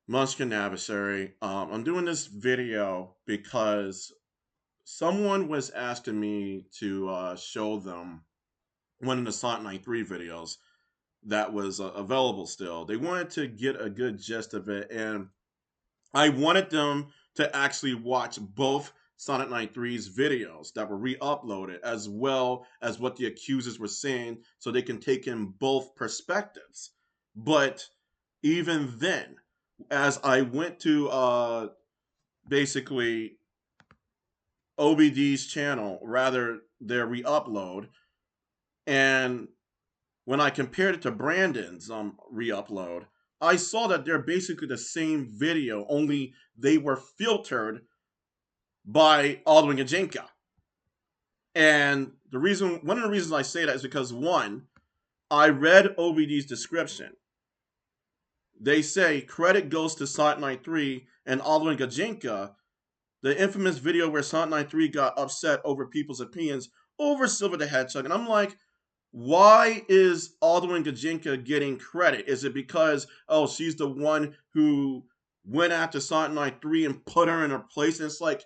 Munchkin adversary. I'm doing this video because someone was asking me to show them one of the Sonic93 videos that was available still. They wanted to get a good gist of it, and I wanted them to actually watch both Sonic93's videos that were re-uploaded, as well as what the accusers were saying, so they can take in both perspectives. But even then, as I went to basically OBD's channel, rather their re-upload, and when I compared it to Brandon's re-upload, I saw that they're basically the same video, only they were filtered by Alduin Gijinka. And one of the reasons I say that is because one, I read OBD's description. They say credit goes to Sonic93 and Alduin Gijinka, the infamous video where Sonic93 got upset over people's opinions over Silver the Hedgehog. And I'm like, why is Alduin Gijinka getting credit? Is it because, oh, she's the one who went after Sonic93 and put her in her place? And it's like,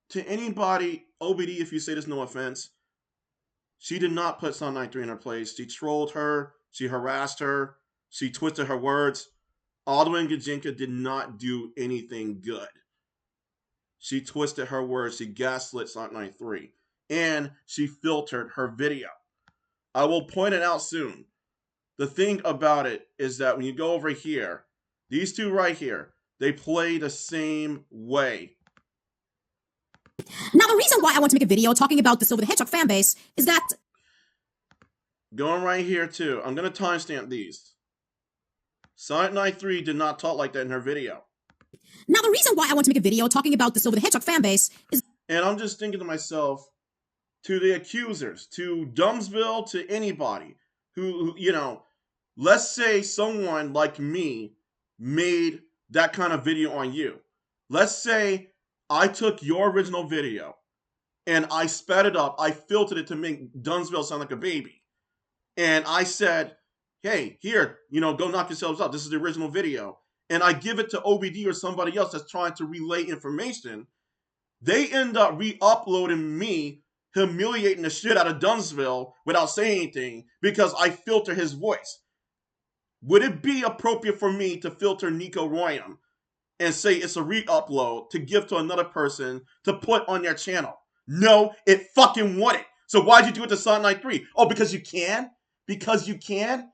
to anybody, OBD, if you say this, no offense, she did not put Sonic93 in her place. She trolled her, she harassed her, she twisted her words. Alduin Gijinka did not do anything good. She twisted her words, she gaslit Sonic93, and she filtered her video. I will point it out soon. The thing about it is that when you go over here, these two right here, they play the same way. Now, the reason why I want to make a video talking about the Silver the Hedgehog fanbase is that... Going right here too, I'm going to timestamp these. Sonic93 did not talk like that in her video. Now, the reason why I want to make a video talking about the Silver the Hedgehog fanbase is... And I'm just thinking to myself, to the accusers, to Dumbsville, to anybody who, you know, let's say someone like me made that kind of video on you. Let's say I took your original video and I sped it up, I filtered it to make Dunsville sound like a baby. And I said, hey, here, you know, go knock yourselves out. This is the original video. And I give it to OBD or somebody else that's trying to relay information. They end up re-uploading me humiliating the shit out of Dunsville without saying anything because I filter his voice. Would it be appropriate for me to filter Nico Royam and say it's a re-upload to give to another person to put on their channel? No, it fucking wouldn't. So why'd you do it to Sonic93? Oh, because you can? Because you can?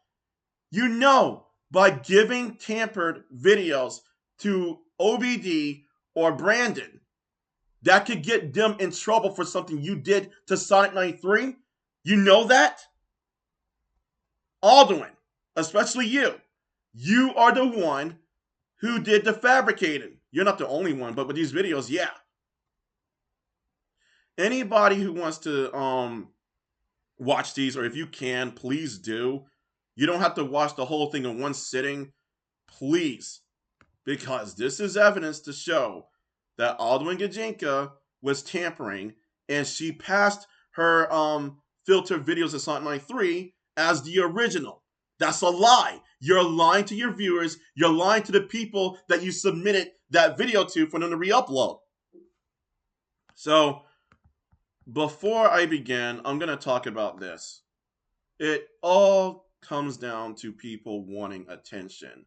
You know, by giving tampered videos to OBD or Brandon, that could get them in trouble for something you did to Sonic93. You know that? Alduin, especially you. You are the one who did the fabricating. You're not the only one, but with these videos, yeah. Anybody who wants to watch these, or if you can, please do. You don't have to watch the whole thing in one sitting. Please. Because this is evidence to show that Alduin Gijinka was tampering, and she passed her filtered videos of Sonic93 as the original. That's a lie. You're lying to your viewers. You're lying to the people that you submitted that video to for them to re-upload. So, before I begin, I'm going to talk about this. It all comes down to people wanting attention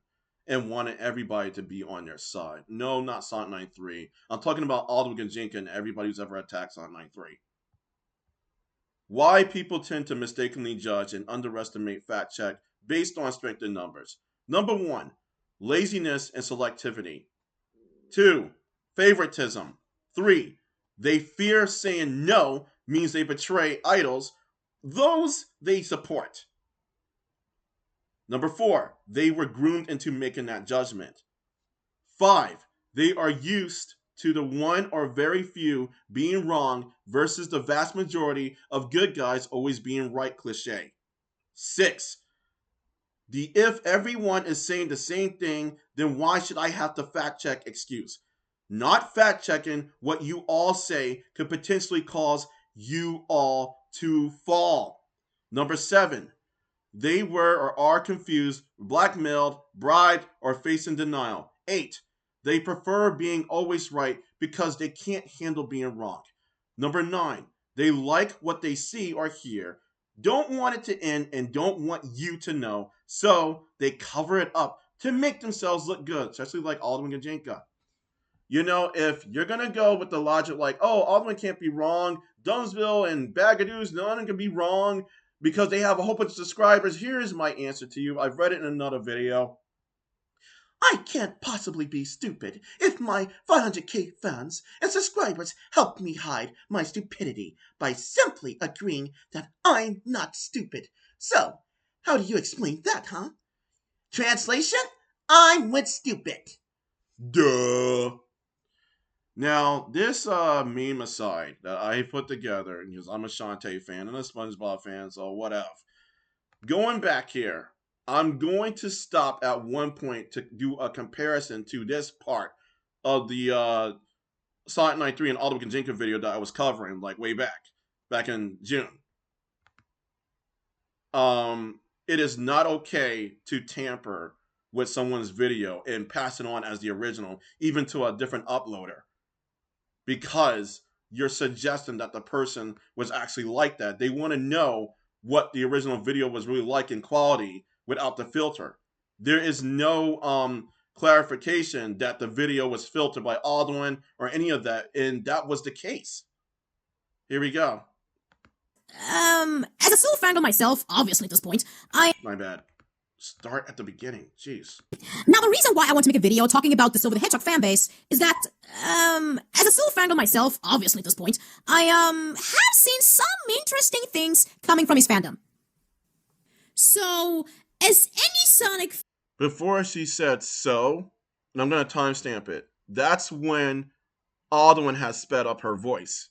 and wanting everybody to be on their side. No, not Sonic93. I'm talking about Alduin Gijinka and everybody who's ever attacked Sonic93. Why people tend to mistakenly judge and underestimate fact check based on strength in numbers. Number 1, laziness and selectivity. 2, favoritism. 3, they fear saying no means they betray idols, those they support. Number 4, they were groomed into making that judgment. 5, they are used to the one or very few being wrong versus the vast majority of good guys always being right cliche. 6, the if everyone is saying the same thing, then why should I have to fact check excuse? Not fact checking what you all say could potentially cause you all to fall. Number 7, they were or are confused, blackmailed, bribed, or facing denial. 8, they prefer being always right because they can't handle being wrong. Number 9, they like what they see or hear, don't want it to end, and don't want you to know, so they cover it up to make themselves look good, especially like Alduin Gijinka. You know, if you're going to go with the logic like, oh, Alduin can't be wrong, Dunsville and Bagadoos, none can be wrong because they have a whole bunch of subscribers, here's my answer to you. I've read it in another video. I can't possibly be stupid if my 500k fans and subscribers help me hide my stupidity by simply agreeing that I'm not stupid. So, how do you explain that, huh? Translation? I'm with stupid. Duh. Now, this meme aside that I put together, because I'm a Shantae fan and a SpongeBob fan, so whatever. Going back here, I'm going to stop at one point to do a comparison to this part of the Sonic93 and Alduin Gijinka video that I was covering, like way back in June. It is not okay to tamper with someone's video and pass it on as the original, even to a different uploader, because you're suggesting that the person was actually like that. They want to know what the original video was really like in quality without the filter. There is no clarification that the video was filtered by Alduin or any of that, and that was the case. Here we go. As a Soul fangirl myself, obviously at this point, My bad. Start at the beginning. Jeez. Now, the reason why I want to make a video talking about the Silver the Hedgehog fanbase is that, as a Soul fangirl myself, obviously at this point, I, have seen some interesting things coming from his fandom. So, as any Sonic... Before she said so, and I'm going to timestamp it, that's when Alduin has sped up her voice.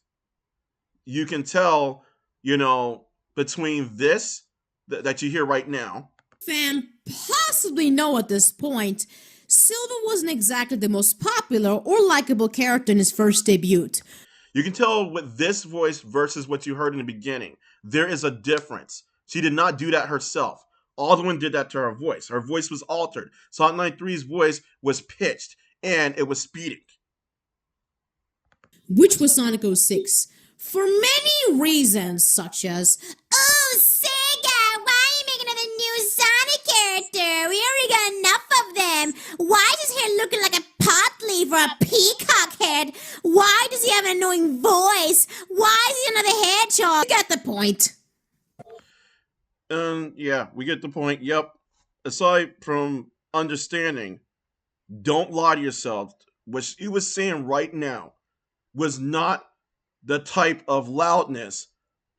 You can tell, you know, between this that you hear right now, fan possibly know at this point, Silver wasn't exactly the most popular or likable character in his first debut. You can tell with this voice versus what you heard in the beginning, there is a difference. She did not do that herself. Alduin did that to her voice. Her voice was altered. Sonic93's voice was pitched, and it was speeding. Which was Sonic06. For many reasons, such as, oh, Sega, why are you making another new Sonic character? We already got enough of them. Why is his hair looking like a pot leaf or a peacock head? Why does he have an annoying voice? Why is he another hedgehog? You get the point. Yeah, we get the point. Yep. Aside from understanding, don't lie to yourself. What she was saying right now was not the type of loudness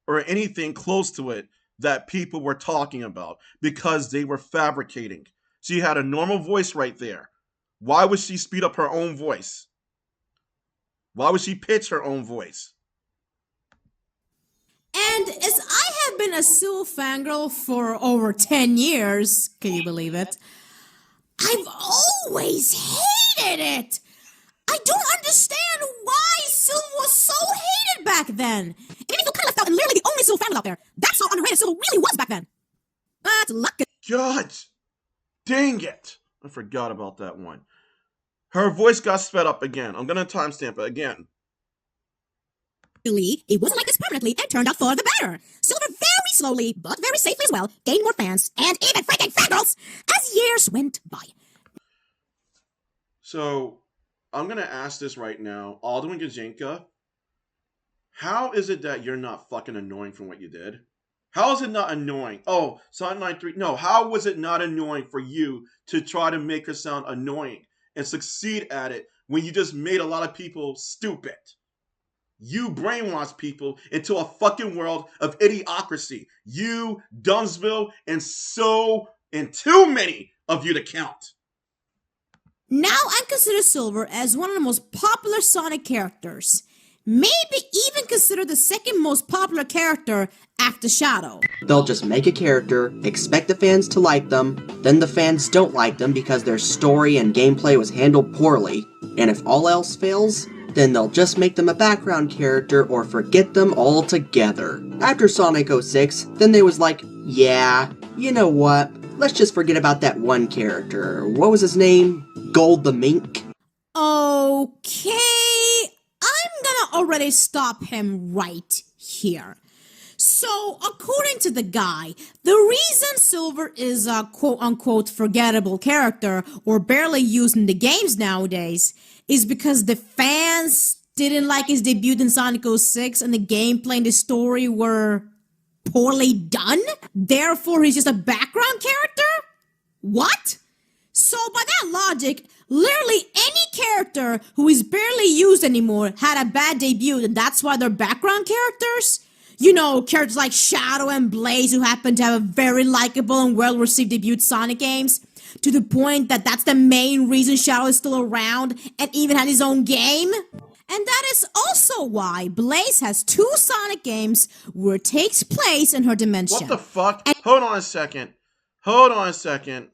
or anything close to it that people were talking about, because they were fabricating. She had a normal voice right there. Why would she speed up her own voice? Why would she pitch her own voice? And as I have been a Sue fangirl for over 10 years, can you believe it? I've always hated it. I don't understand why Sue was so hated back then. It made me feel kind of left out and literally the only Sue fangirl out there. That's how underrated Sue really was back then. But luck. God dang it. I forgot about that one. Her voice got sped up again. I'm going to timestamp it again. It wasn't like this permanently and turned out for the better. Silver very slowly, but very safely as well, gained more fans and even freaking fangirls as years went by. So, I'm going to ask this right now. Alduin Gijinka, how is it that you're not fucking annoying from what you did? How is it not annoying? Oh, Sonic93. No, how was it not annoying for you to try to make her sound annoying and succeed at it when you just made a lot of people stupid? You brainwashed people into a fucking world of idiocracy. You, Dunsville, and too many of you to count. Now I consider Silver as one of the most popular Sonic characters. Maybe even consider the second most popular character after Shadow. They'll just make a character, expect the fans to like them, then the fans don't like them because their story and gameplay was handled poorly, and if all else fails, then they'll just make them a background character or forget them altogether. After Sonic 06, then they was like, yeah, you know what, let's just forget about that one character. What was his name? Gold the Mink? Okay, I'm gonna already stop him right here. So, according to the guy, the reason Silver is a quote-unquote forgettable character or barely used in the games nowadays is because the fans didn't like his debut in Sonic 06 and the gameplay and the story were poorly done? Therefore, he's just a background character? What? So, by that logic, literally any character who is barely used anymore had a bad debut and that's why they're background characters? You know, characters like Shadow and Blaze who happen to have a very likable and well-received debut Sonic games, to the point that that's the main reason Shadow is still around and even had his own game. And that is also why Blaze has 2 Sonic games where it takes place in her dimension. What the fuck? Hold on a second. Hold on a second.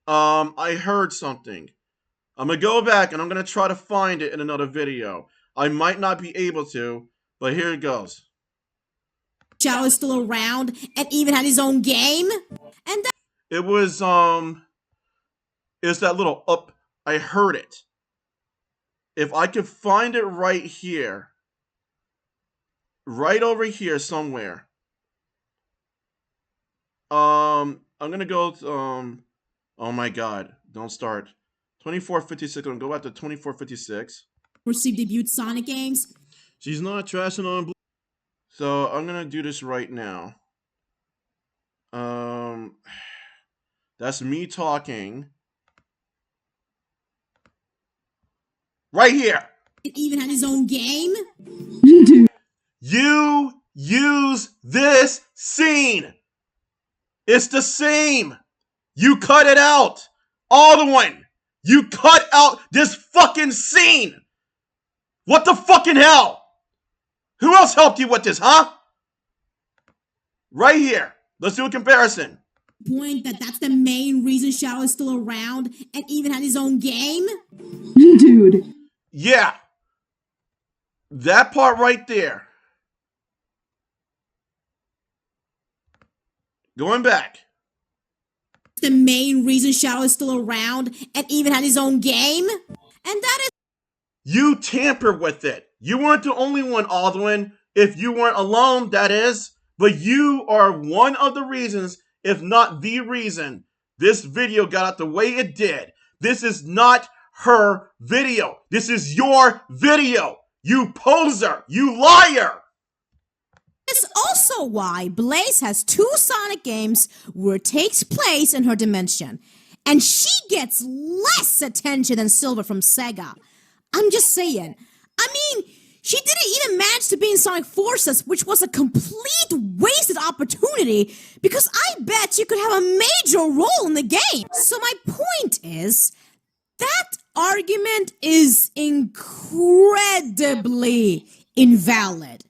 I heard something. I'm gonna go back and I'm gonna try to find it in another video. I might not be able to, but here it goes. Shadow is still around and even had his own game. And that It was, it's that little up. I heard it. If I could find it right here. Right over here somewhere. I'm gonna go to, oh my god, don't start. 2456, I'm gonna go back to 2456. received debut Sonic games. She's not trashing on blue. So I'm gonna do this right now. That's me talking. Right here. It even had his own game. You use this scene. It's the same. You cut it out. Alduin, you cut out this fucking scene. What the fucking hell? Who else helped you with this, huh? Right here. Let's do a comparison. Point that that's the main reason Shadow is still around and even had his own game. Dude. Yeah. That part right there. Going back. The main reason Shadow is still around and even had his own game. And that is You tampered with it. You weren't the only one, Alduin. If you weren't alone, that is. But you are one of the reasons, if not the reason, this video got out the way it did. This is not her video. This is your video. You poser. You liar. It's also why Blaze has 2 Sonic games where it takes place in her dimension. And she gets less attention than Silver from Sega. I'm just saying. I mean, she didn't even manage to be in Sonic Forces, which was a complete wasted opportunity because I bet she could have a major role in the game. So my point is, that argument is incredibly invalid.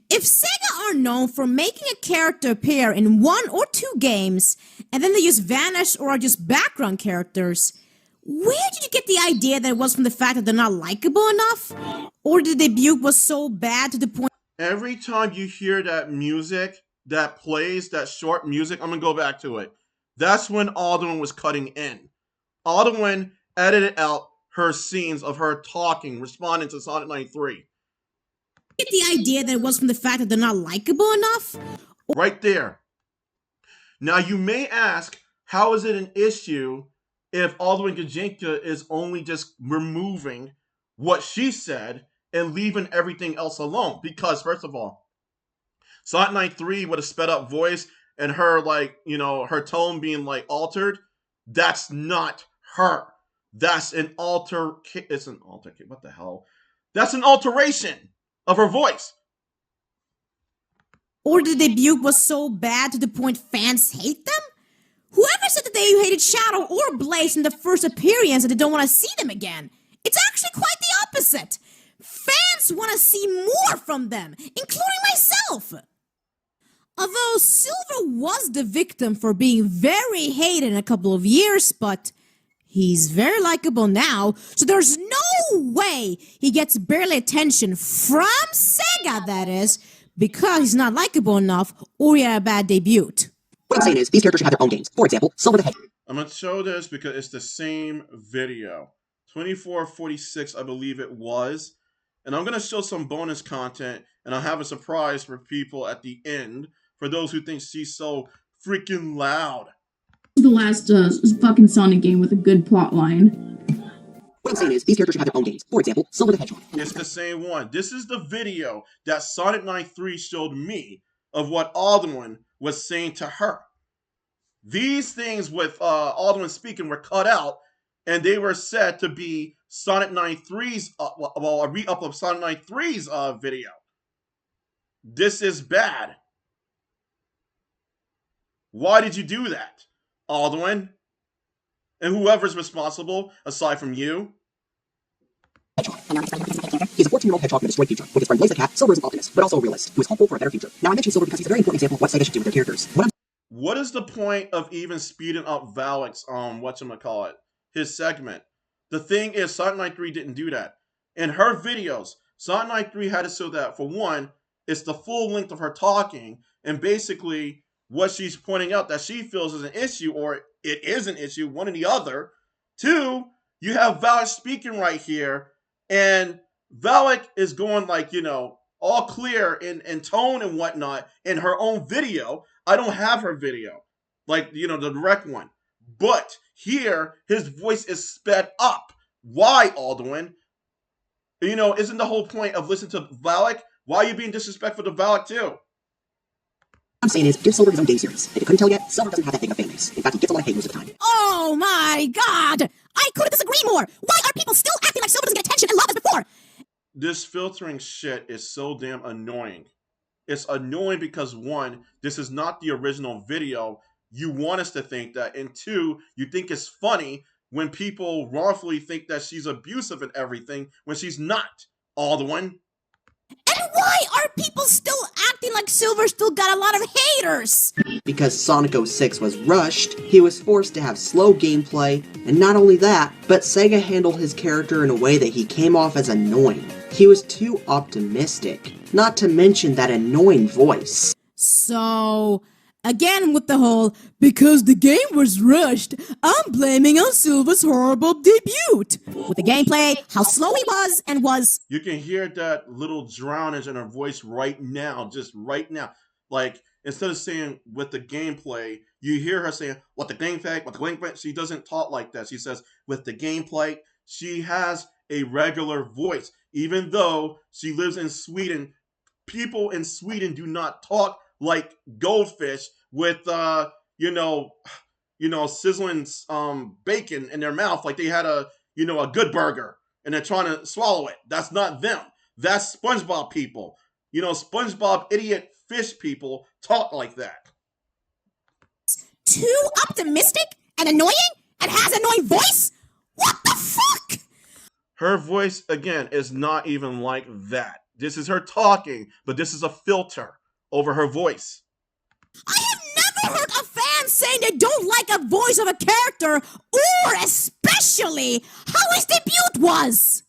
If Sega are known for making a character appear in 1 or 2 games, and then they just vanish or are just background characters, where did you get the idea that it was from the fact that they're not likable enough? Or the debut was so bad to the point... Every time you hear that music that plays, that short music, I'm going to go back to it. That's when Alduin was cutting in. Alduin edited out her scenes of her talking, responding to Sonic93. Get the idea that it was from the fact that they're not likable enough? Right there. Now you may ask, how is it an issue if Alduin Gijinka is only just removing what she said and leaving everything else alone? Because first of all, Sonic93 with a sped up voice and her her tone being altered, that's not her. That's an what the hell? That's an alteration of her voice. Or the debut was so bad to the point fans hate them? Whoever said that they hated Shadow or Blaze in the first appearance and they don't want to see them again? It's actually quite the opposite. Fans want to see more from them, including myself. Although Silver was the victim for being very hated in a couple of years, but he's very likable now, so there's no way he gets barely attention from Sega, that is, because he's not likable enough or he had a bad debut. What I'm saying is, these characters should have their own games. For example, Silver the Hedgehog. I'm going to show this because it's the same video. 2446, I believe it was. And I'm going to show some bonus content, and I'll have a surprise for people at the end, for those who think she's so freaking loud. The last fucking Sonic game with a good plot line. What I'm saying is, these characters should have their own games. For example, Silver the Hedgehog. It's the same one. This is the video that Sonic93 showed me of what Alduin was saying to her. These things with Alduin speaking were cut out, and they were said to be Sonic93's, a re-up of Sonic93's video. This is bad. Why did you do that, Alduin? And whoever's responsible, aside from you. He's a 14-year-old hedgehog in a destroyed future. With his friend Blaze the cat, Silver is an optimist, but also a realist, who is hopeful for a better future. Now, I mentioned Silver because he's a very important example of what Sega should do with their characters. What is the point of even speeding up Vallic's, whatchamacallit, his segment? The thing is, Sonic93 didn't do that. In her videos, Sonic93 had it so that, for one, it's the full length of her talking, and basically what she's pointing out that she feels is an issue, or it is an issue, one or the other. Two, you have Vallic speaking right here, and Vallic is going like, all clear in tone and whatnot in her own video. I don't have her video, like, the direct one. But here, his voice is sped up. Why, Alduin? Isn't the whole point of listening to Vallic? Why are you being disrespectful to Vallic too? I'm saying is, give Silver his own game series. If you couldn't tell yet, Silver doesn't have that big of a fan base. In fact, he gets a lot of hate most of the time. Oh my god! I couldn't disagree more! Why are people still acting like Silver doesn't get attention and love as before? This filtering shit is so damn annoying. It's annoying because, one, this is not the original video. You want us to think that. And two, you think it's funny when people wrongfully think that she's abusive and everything when she's not, Alduin. And why are people still acting like Silver still got a lot of haters? Because Sonic 06 was rushed, he was forced to have slow gameplay, and not only that, but Sega handled his character in a way that he came off as annoying. He was too optimistic, not to mention that annoying voice. So, again with the whole, because the game was rushed, I'm blaming on Silver's horrible debut. With the gameplay, how slow he was, and was... You can hear that little drownage in her voice right now, just right now. Like, instead of saying with the gameplay, you hear her saying, what the gameplay, she doesn't talk like that. She says, with the gameplay, she has a regular voice. Even though she lives in Sweden, people in Sweden do not talk like goldfish with, sizzling bacon in their mouth like they had a good burger and they're trying to swallow it. That's not them. That's SpongeBob people. SpongeBob idiot fish people talk like that. Too optimistic and annoying and has an annoying voice? What the fuck? Her voice, again, is not even like that. This is her talking, but this is a filter over her voice. I have never heard a fan saying they don't like a voice of a character, or especially how his debut was.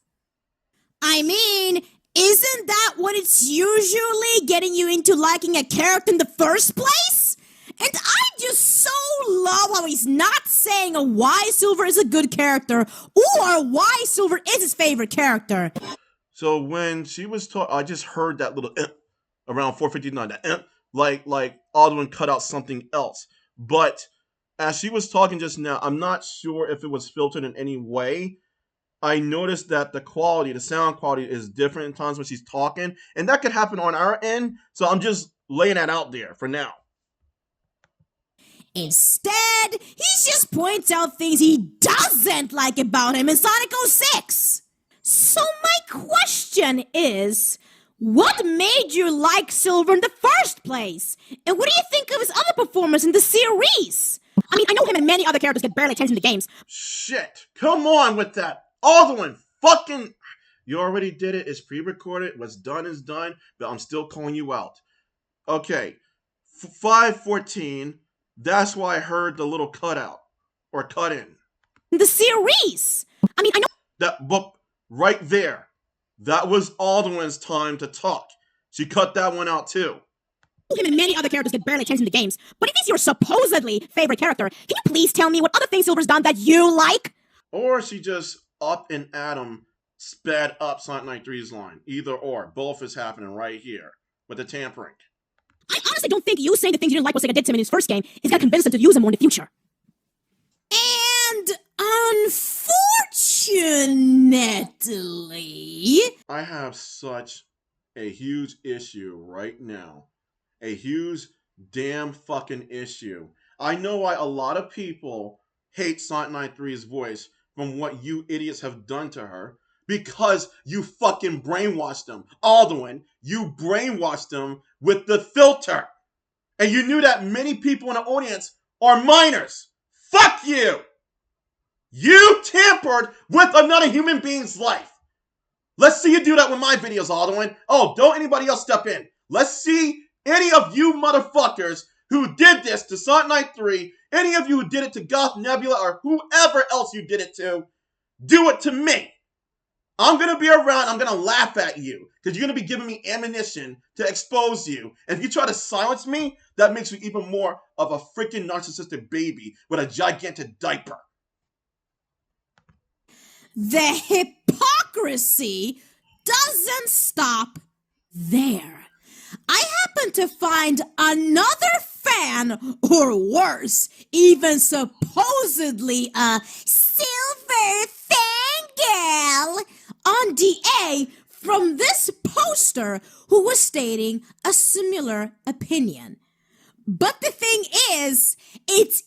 I mean, isn't that what it's usually getting you into liking a character in the first place? And I just so love how he's not saying why Silver is a good character or why Silver is his favorite character. So when she was talking, I just heard that little around 4:59, that like Alduin cut out something else. But as she was talking just now, I'm not sure if it was filtered in any way. I noticed that the sound quality is different in times when she's talking, and that could happen on our end. So I'm just laying that out there for now. Instead, he just points out things he doesn't like about him in Sonic 06. So my question is, what made you like Silver in the first place? And what do you think of his other performance in the series? I mean, I know him and many other characters get barely attention in the games. Shit, come on with that. Alduin, fucking... You already did it. It's pre-recorded. What's done is done, but I'm still calling you out. Okay, 5:14... That's why I heard the little cutout or cut in. The series. I mean, I know that book right there. That was Alduin's time to talk. She cut that one out too. him and many other characters get barely attention in the games, but if he's your supposedly favorite character, can you please tell me what other things Silver's done that you like? Or she just up and Adam sped up Sonic93's line. Either or. Both is happening right here with the tampering. I honestly don't think you saying the things you didn't like what Sega did to him in his first game is gonna convince him to use him more in the future. And unfortunately, I have such a huge issue right now. A huge damn fucking issue. I know why a lot of people hate Sonic93's voice from what you idiots have done to her. Because you fucking brainwashed them. Alduin, you brainwashed them with the filter. And you knew that many people in the audience are minors. Fuck you! You tampered with another human being's life. Let's see you do that with my videos, Alduin. Oh, don't anybody else step in. Let's see any of you motherfuckers who did this to Sonic93, any of you who did it to GothNebula or whoever else you did it to, do it to me. I'm going to be around, I'm going to laugh at you, because you're going to be giving me ammunition to expose you. And if you try to silence me, that makes you even more of a freaking narcissistic baby with a gigantic diaper. the hypocrisy doesn't stop there. I happen to find another fan, or worse, even supposedly a silver fangirl on DA from this poster who was stating a similar opinion. But the thing is, it's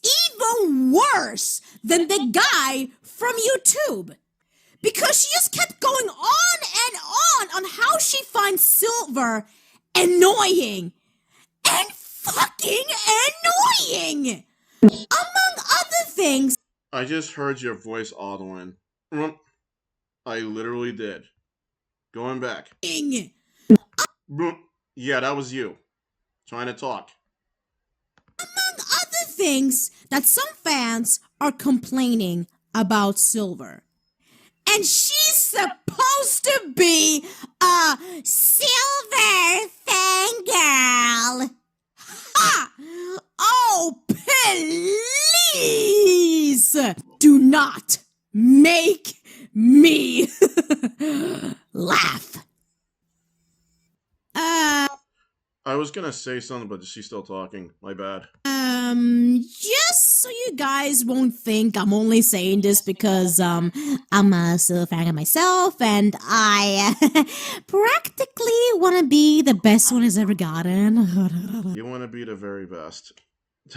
even worse than the guy from YouTube. Because she just kept going on and on how she finds Silver annoying. And fucking annoying! Among other things. I just heard your voice, Alduin. I literally did. Going back. Yeah, that was you. Trying to talk. Among other things that some fans are complaining about Silver. And she's supposed to be a silver fangirl. Ha! Oh, please do not make me laugh. I was gonna say something, but she's still talking. My bad. Just so you guys won't think I'm only saying this because, I'm a silver fan myself, and I practically want to be the best one has ever gotten. You want to be the very best.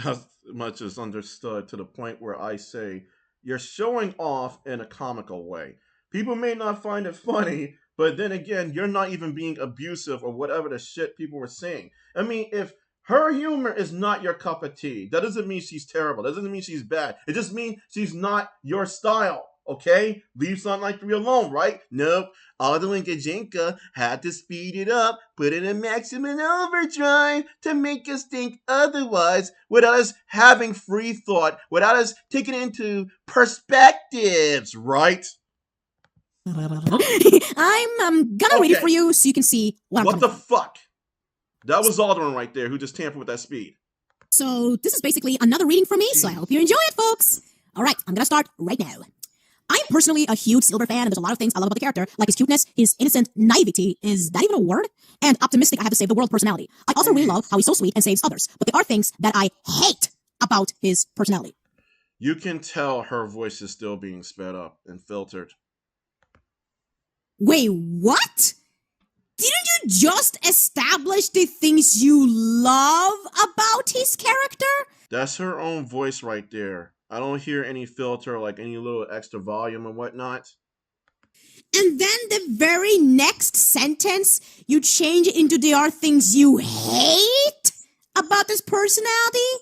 As much as understood to the point where I say, you're showing off in a comical way. People may not find it funny, but then again, you're not even being abusive or whatever the shit people were saying. I mean, if her humor is not your cup of tea, that doesn't mean she's terrible. That doesn't mean she's bad. It just means she's not your style, okay? Leave Sonic93 alone, right? Nope. Alduin Gijinka had to speed it up, put it in maximum overdrive to make us think otherwise without us having free thought, without us taking it into perspectives, right? I'm gonna read it for you so you can see what the fuck? That was Alduin right there who just tampered with that speed. So this is basically another reading for me, so I hope you enjoy it, folks. Alright, I'm gonna start right now. I'm personally a huge Silver fan, and there's a lot of things I love about the character, like his cuteness, his innocent naivety, is that even a word? And optimistic I have to save the world personality. I also really love how he's so sweet and saves others, but there are things that I hate about his personality. You can tell her voice is still being sped up and filtered. Wait, what? Didn't you just establish the things you love about his character? That's her own voice right there. I don't hear any filter, like any little extra volume and whatnot. And then the very next sentence, you change it into there are things you hate about this personality?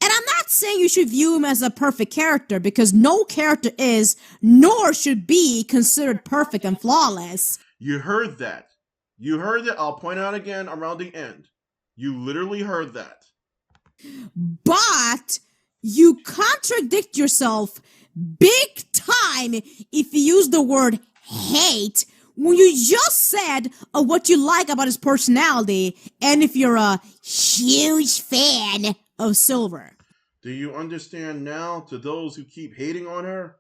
And I'm not saying you should view him as a perfect character, because no character is, nor should be, considered perfect and flawless. You heard that. You heard it. I'll point out again around the end. You literally heard that. But you contradict yourself big time if you use the word hate when you just said what you like about his personality and if you're a huge fan of Silver. Do you understand now, to those who keep hating on her?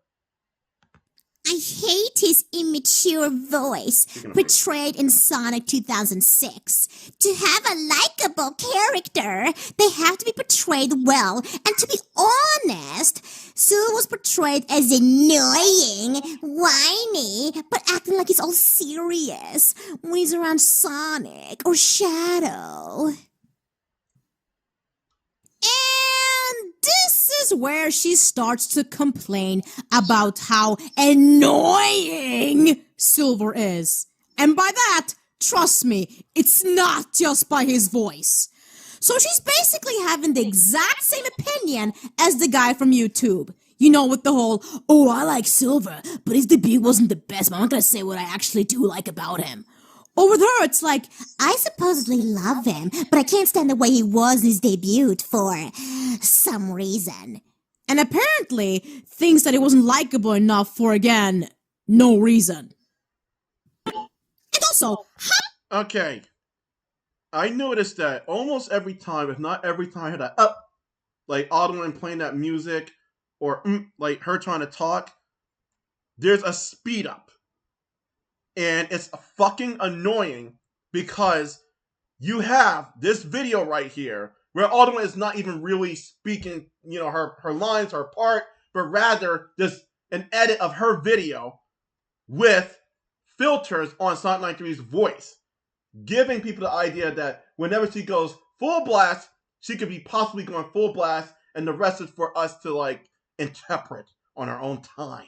I hate his immature voice portrayed in Sonic 2006. To have a likable character, they have to be portrayed well. And to be honest, Silver was portrayed as annoying, whiny, but acting like he's all serious when he's around Sonic or Shadow. And this is where she starts to complain about how annoying Silver is. And by that, trust me, it's not just by his voice. So she's basically having the exact same opinion as the guy from YouTube. You know, with the whole, oh, I like Silver, but his debut wasn't the best, but I'm not gonna say what I actually do like about him. Or with her, it's like, I supposedly love him, but I can't stand the way he was in his debut for some reason. And apparently thinks that he wasn't likable enough for, again, no reason. And also, Okay. I noticed that almost every time, if not every time I heard that like Alduin playing that music, or like her trying to talk, there's a speed up. And it's fucking annoying because you have this video right here where Alduin is not even really speaking, you know, her lines, her part, but rather just an edit of her video with filters on Sonic93's voice, giving people the idea that whenever she goes full blast, she could be possibly going full blast, and the rest is for us to, like, interpret on our own time.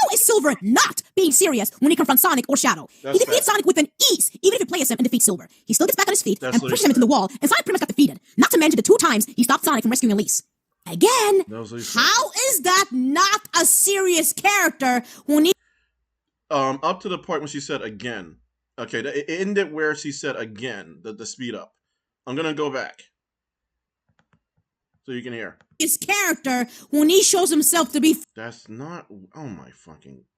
how is Silver not being serious when he confronts Sonic or Shadow? That's He defeats Sonic with an ease, even if he plays him and defeats Silver. He still gets back on his feet That's and what he pushes him into said. the wall, and Sonic pretty much got defeated. Not to mention the 2 times he stopped Sonic from rescuing Elise. Again, That's what he said. how is that not a serious character when he... Up to the point when she said again. Okay, it ended where she said again, the speed up. I'm gonna go back so you can hear. his character when he shows himself to be That's not. Oh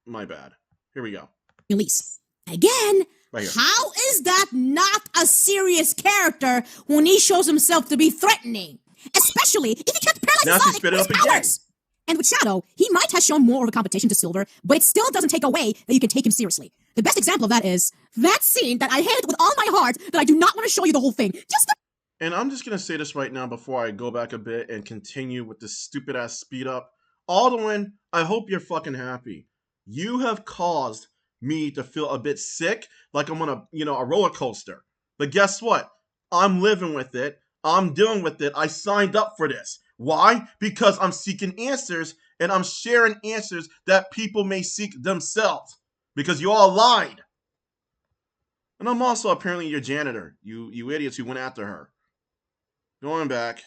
my bad. Here we go. Elise. Again, Right here. how is that not a serious character when he shows himself to be threatening? Especially if he can't paralyze Now she Sonic spit with it his up again. powers. And with Shadow, he might have shown more of a competition to Silver, but it still doesn't take away that you can take him seriously. The best example of that is that scene that I hate with all my heart that I do not want to show you the whole thing. Just the And I'm just gonna say this right now before I go back a bit and continue with this stupid ass speed up. Alduin, I hope you're fucking happy. You have caused me to feel a bit sick, like I'm on a roller coaster. But guess what? I'm living with it. I'm dealing with it. I signed up for this. Why? Because I'm seeking answers, and I'm sharing answers that people may seek themselves. Because you all lied. And I'm also apparently your janitor. You idiots who went after her. Going back.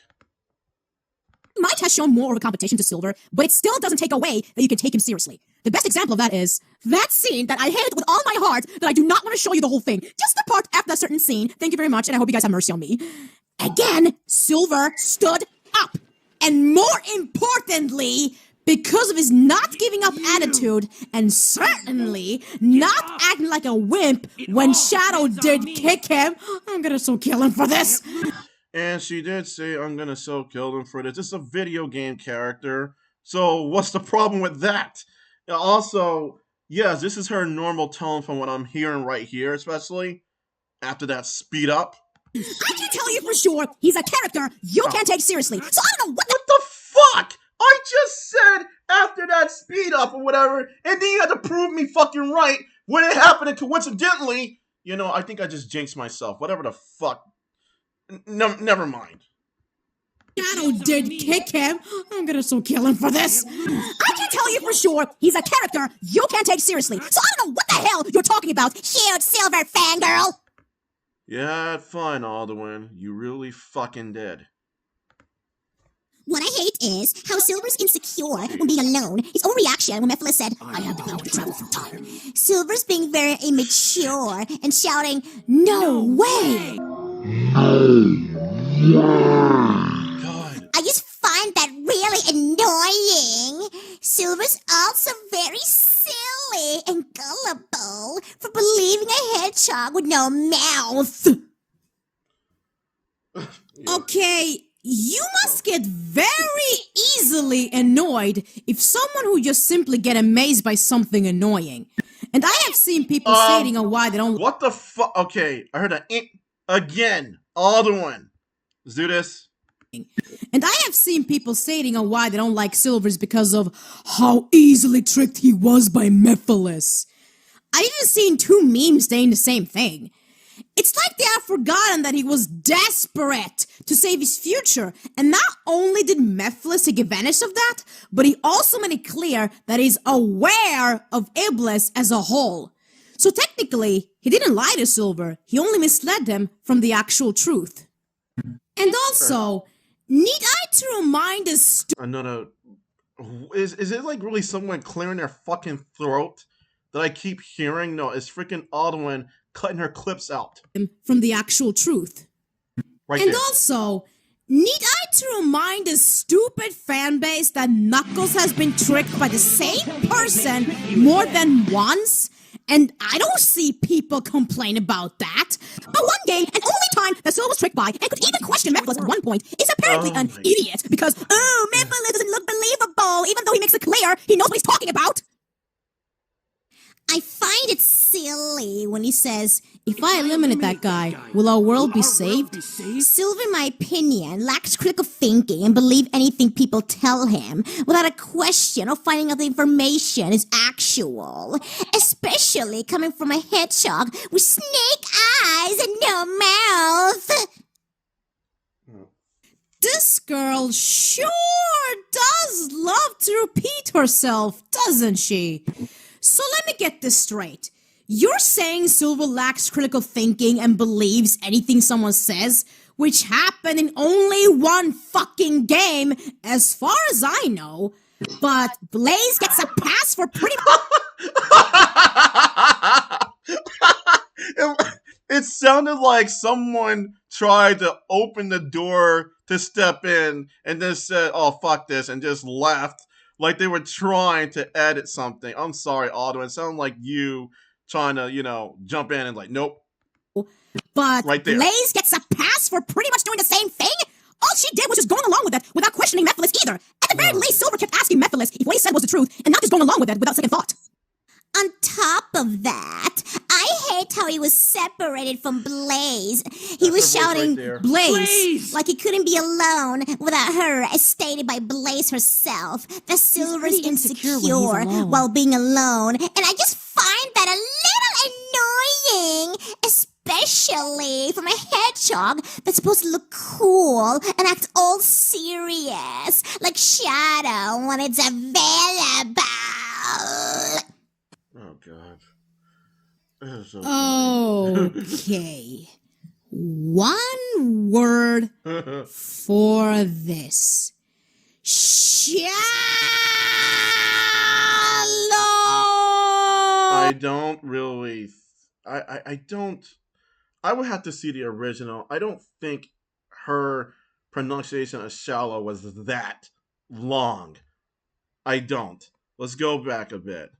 might have shown more of a competition to Silver, but it still doesn't take away that you can take him seriously. The best example of that is that scene that I hate with all my heart that I do not want to show you the whole thing. Just the part after that certain scene. Thank you very much, and I hope you guys have mercy on me. Again, Silver stood up. And more importantly, because of his not giving up attitude, and certainly not acting like a wimp when Shadow did kick him, I'm gonna so kill him for this. And she did say, I'm gonna so kill them for this. It's a video game character. So what's the problem with that? Also, yes, this is her normal tone from what I'm hearing right here, especially after that speed up. I can tell you for sure, he's a character you can't take seriously. So I don't know what What the fuck? I just said after that speed up or whatever, and then you had to prove me fucking right when it happened, and coincidentally, I think I just jinxed myself. Whatever the fuck. Never mind. Shadow did kick him. I'm gonna so kill him for this. I can tell you for sure, he's a character you can't take seriously. So I don't know what the hell you're talking about, huge silver fangirl. Yeah, fine, Alduin. You really fucking did. What I hate is how Silver's insecure when being alone. His overreaction when Mephiles said, I have the power to travel through time. Silver's being very immature and shouting, no way! God. I just find that really annoying. Silver's also very silly. silly and gullible for believing a hedgehog with no mouth. Okay, you must get very easily annoyed if someone who just simply get amazed by something annoying. And I have seen people stating on why they don't. What the fuck? Okay, I heard again. Alduin. Let's do this. And I have seen people stating on why they don't like Silvers because of how easily tricked he was by Mephiles. I've even seen 2 memes saying the same thing. It's like they have forgotten that he was desperate to save his future, and not only did Mephiles take advantage of that, but he also made it clear that he's aware of Iblis as a whole. So technically, he didn't lie to Silver, he only misled them from the actual truth. And also, need I to remind us Another... Is it like really someone clearing their fucking throat that I keep hearing? No, it's freaking Alduin cutting her clips out. From the actual truth. Right And there. also, need I to remind the stupid fanbase that Knuckles has been tricked by the same person more than once? And I don't see people complain about that. But one game and only time that Silver was tricked by and could even question Mephiles at one point is apparently an idiot because, Mephiles doesn't look believable even though he makes it clear he knows what he's talking about. I find it silly when he says, If I eliminate that guy, will our world be saved? Silver, in my opinion, lacks critical thinking and believe anything people tell him without a question or finding out the information is actual, especially coming from a hedgehog with snake eyes and no mouth. This girl sure does love to repeat herself, doesn't she? So let me get this straight. You're saying Silver lacks critical thinking and believes anything someone says, which happened in only one fucking game, as far as I know. But Blaze gets a pass for pretty It sounded like someone tried to open the door to step in and then said, oh, fuck this, and just left like they were trying to edit something. I'm sorry, Alduin. It sounded like you trying to, jump in and like, nope. But right there. Blaze gets a pass for pretty much doing the same thing? All she did was just going along with it without questioning Mephiles either. At the very least, Silver kept asking Mephiles if what he said was the truth and not just going along with it without second thought. On top of that, I hate how he was separated from Blaze. He was shouting, right Blaze! like he couldn't be alone without her, as stated by Blaze herself, that Silver is pretty insecure insecure when he's alone. while being alone. And I just find that a little annoying, especially from a hedgehog that's supposed to look cool and act all serious, like Shadow when it's available. Oh, God. This is so funny. Okay. One word for this. Shallow! I don't really... I don't... I would have to see the original. I don't think her pronunciation of shallow was that long. I don't. Let's go back a bit.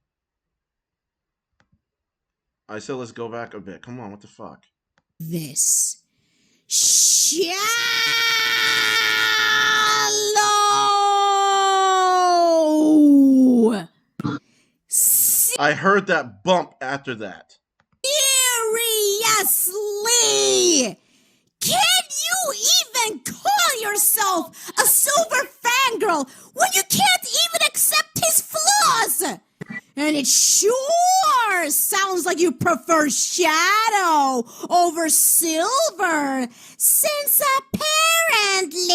I said let's go back a bit. Come on, what the fuck? This. Shallow! I heard that bump after that. Seriously! Can you even call yourself a silver fangirl when you can't even accept his flaws? And it sure sounds like you prefer Shadow over Silver, since apparently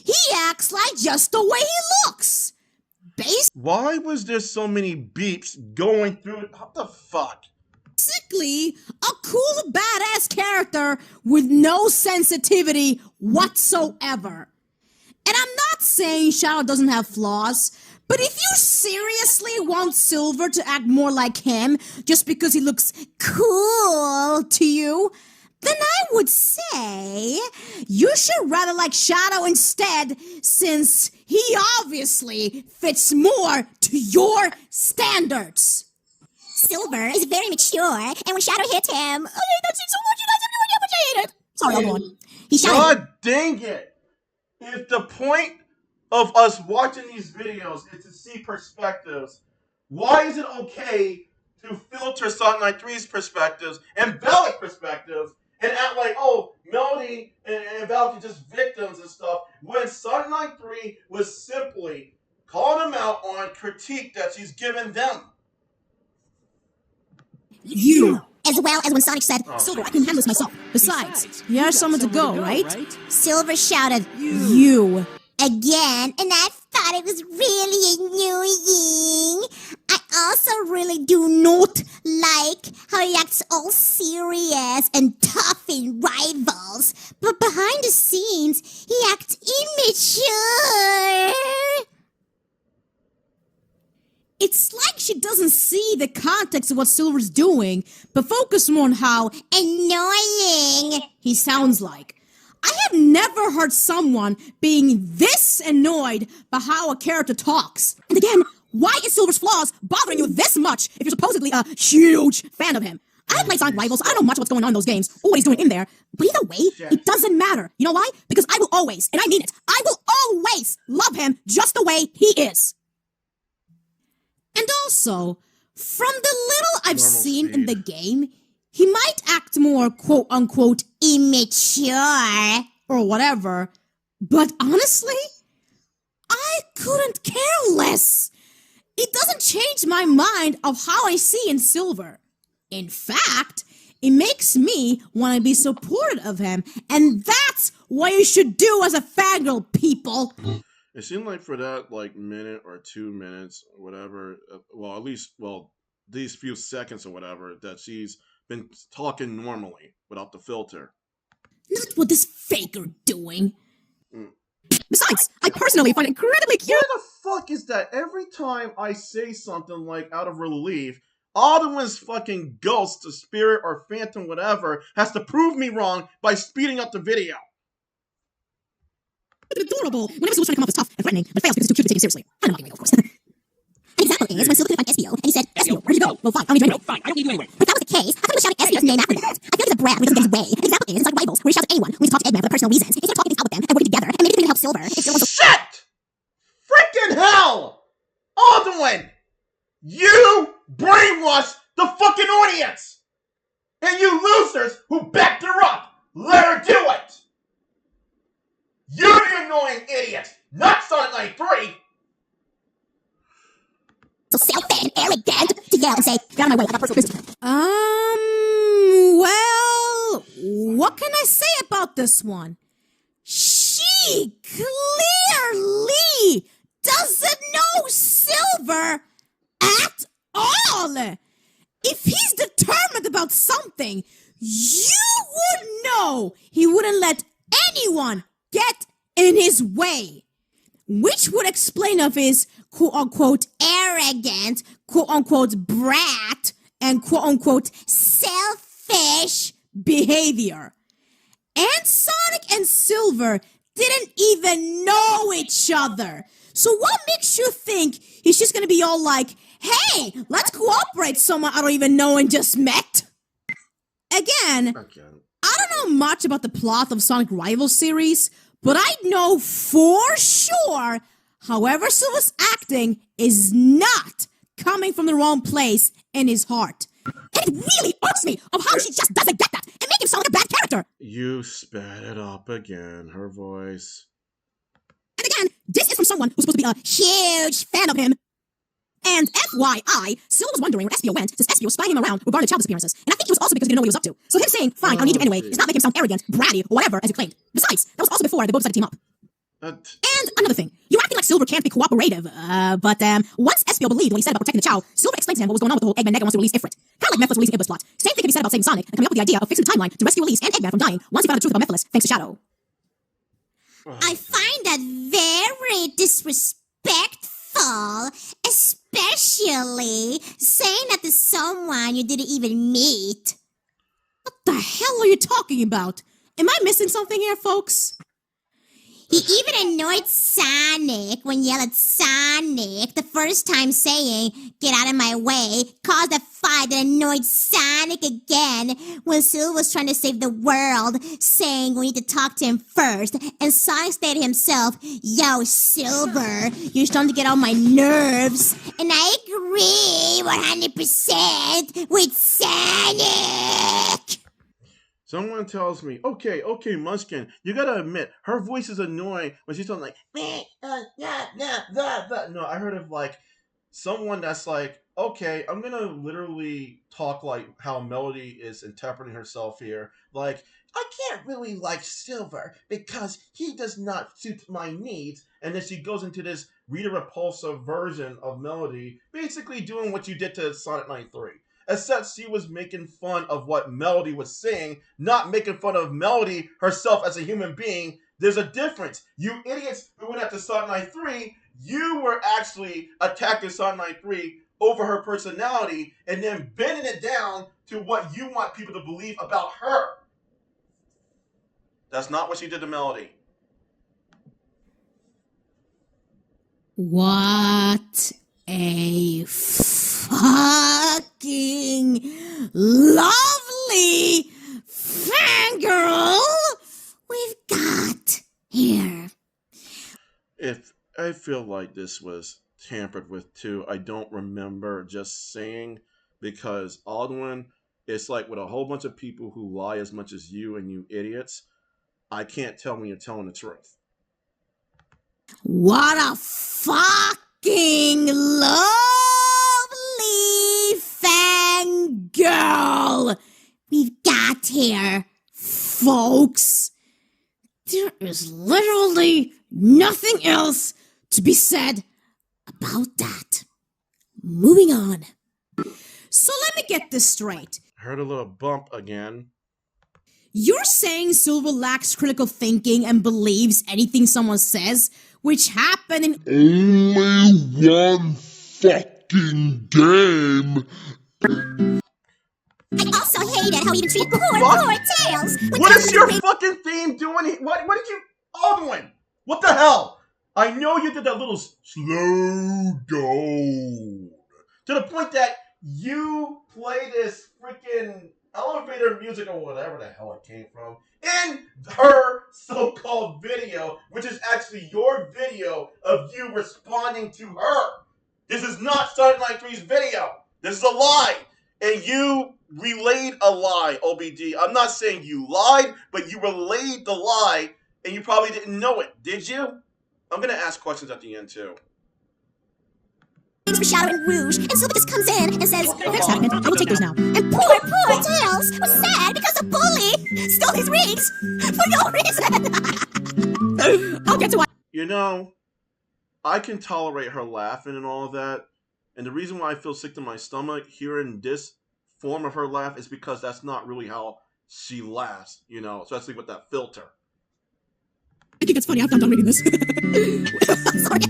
he acts like just the way he looks. Why was there so many beeps going through it? What the fuck? Basically, a cool, badass character with no sensitivity whatsoever. And I'm not saying Shadow doesn't have flaws, but if you seriously want Silver to act more like him just because he looks cool to you, then I would say you should rather like Shadow instead, since he obviously fits more to your standards. Silver is very mature, and when Shadow hit him, I hate that scene so much, you guys have no idea how much I hate it. Sorry, I'll go on. He shouted. God dang it! If the point of us watching these videos is to see perspectives, why is it okay to filter Sonic93's perspectives and Vallic perspectives and act like, oh, Melody and Vallic are just victims and stuff, when Sonic93 was simply calling them out on critique that she's given them? You. As well as when Sonic said, Silver, I can handle this myself. Besides, you have someone to go, right? Silver shouted, You. again, and I thought it was really annoying. I also really do not like how he acts all serious and tough in Rivals, but behind the scenes, he acts immature. It's like she doesn't see the context of what Silver's doing, but focus more on how Annoying. he sounds like. I have never heard someone being this annoyed by how a character talks. And again, why is Silver's flaws bothering you this much if you're supposedly a huge fan of him? I have played Sonic Rivals. I don't know much what's going on in those games or what he's doing in there. But either way, it doesn't matter. You know why? Because I will always, and I mean it, I will always love him just the way he is. And also, from the little I've seen in the game, he might act more quote-unquote immature or whatever, but honestly, I couldn't care less. It doesn't change my mind of how I see in Silver. In fact, it makes me want to be supportive of him, and that's what you should do as a fangirl, people. It seemed like for that minute or 2 minutes, whatever, at least these few seconds or whatever, that she's been talking normally without the filter. Not what this faker doing. Besides, I personally find it incredibly cute. Where the fuck is that? Every time I say something out of relief, Alduin's fucking ghost, the spirit or phantom, whatever, has to prove me wrong by speeding up the video. Adorable. Whenever someone's trying to come off as tough and threatening, but fails because it's too cute to take it seriously. I'm not of course. An example is when Silver couldn't find Espio, and he said, Espio, where'd you go? Well, fine, I don't need you anyway. Fine, I don't need you anyway. If that was the case, how come he was shouting Espio's name after that? I feel like he's a brat when he doesn't get his way. An example is inside Rivals, where he shouts at anyone when he talks to Eggman for personal reasons. Instead of talking things out with them and working together, and maybe even help Silver. Shit! Freaking hell! Alduin! You brainwashed the fucking audience! And you losers who backed her up, let her do it! You're the annoying idiot, not Sonic93! So self-fan, arrogant, to yell and say, get out of my way, I got personal business. Well, what can I say about this one? She clearly doesn't know Silver at all. If he's determined about something, you would know he wouldn't let anyone get in his way. Which would explain of his quote-unquote arrogant, quote-unquote brat, and quote-unquote selfish behavior. And Sonic and Silver didn't even know each other. So what makes you think he's just gonna be all like, hey, let's cooperate someone I don't even know and just met? Again, I don't know much about the plot of Sonic Rivals series, but I know for sure however Silver's acting is not coming from the wrong place in his heart. And it really irks me of how she just doesn't get that and make him sound like a bad character. You sped it up again, her voice. And again, this is from someone who's supposed to be a huge fan of him. And FYI, Silver was wondering where Espio went, since Espio was spying him around regarding child disappearances. And I think it was also because he didn't know what he was up to. So him saying, fine, I'll need you anyway, does not make him sound arrogant, bratty, or whatever, as you claimed. Besides, that was also before they both decided to team up. And another thing, you're acting like Silver can't be cooperative, but once Espio believed what he said about protecting the child, Silver explained to him what was going on with the whole Eggman Nega wants to release Ifrit. Kind of like Mephiles releasing Iblis plot. Same thing can be said about saving Sonic and coming up with the idea of fixing the timeline to rescue Elise and Eggman from dying once he found out the truth about Mephiles, thanks to Shadow. I find that very disrespectful, especially saying that to someone you didn't even meet. What the hell are you talking about? Am I missing something here, folks? He even annoyed Sonic when yelled at Sonic the first time saying, "Get out of my way," caused a fight that annoyed Sonic again when Silver was trying to save the world, saying we need to talk to him first, and Sonic stated himself, "Yo, Silver, you're starting to get on my nerves," and I agree 100% with Sonic! Someone tells me, okay, Muskin, you gotta admit, her voice is annoying when she's talking like, meh, no, I heard of like someone that's like, okay, I'm gonna literally talk like how Melody is interpreting herself here. Like, I can't really like Silver because he does not suit my needs. And then she goes into this reader repulsive version of Melody, basically doing what you did to Sonic93. Except she was making fun of what Melody was saying, not making fun of Melody herself as a human being. There's a difference. You idiots who went after Sonic93, you were actually attacking Sonic93 over her personality and then bending it down to what you want people to believe about her. That's not what she did to Melody. What a fucking lovely fangirl we've got here. If I feel like this was tampered with too, I don't remember just saying, because Alduin, it's like with a whole bunch of people who lie as much as you and you idiots, I can't tell when you're telling the truth. What a fucking lovely fangirl we've got here, folks. There is literally nothing else to be said about that. Moving on. So let me get this straight. Heard a little bump again. You're saying Silver lacks critical thinking and believes anything someone says, which happened in only one fucking game. I also hated how he even treated poor Tails. What is your fucking theme doing? What did you Alduin? What the hell? I know you did that little slow down to the point that you play this freaking elevator music or whatever the hell it came from in her so-called video, which is actually your video of you responding to her. This is not Sonic93's video. This is a lie. And you relayed a lie, OBD. I'm not saying you lied, but you relayed the lie, and you probably didn't know it. Did you? I'm going to ask questions at the end, too. For Shadow and Rouge, and Silver just comes in and says, "Thanks, Sonic, I will take those now." And poor Tails was sad because the bully stole his rings for no reason. I'll get to what. You know, I can tolerate her laughing and all of that, and the reason why I feel sick to my stomach hearing this form of her laugh is because that's not really how she laughs, you know, especially with that filter. I think it's funny. I'm done reading this. Sorry.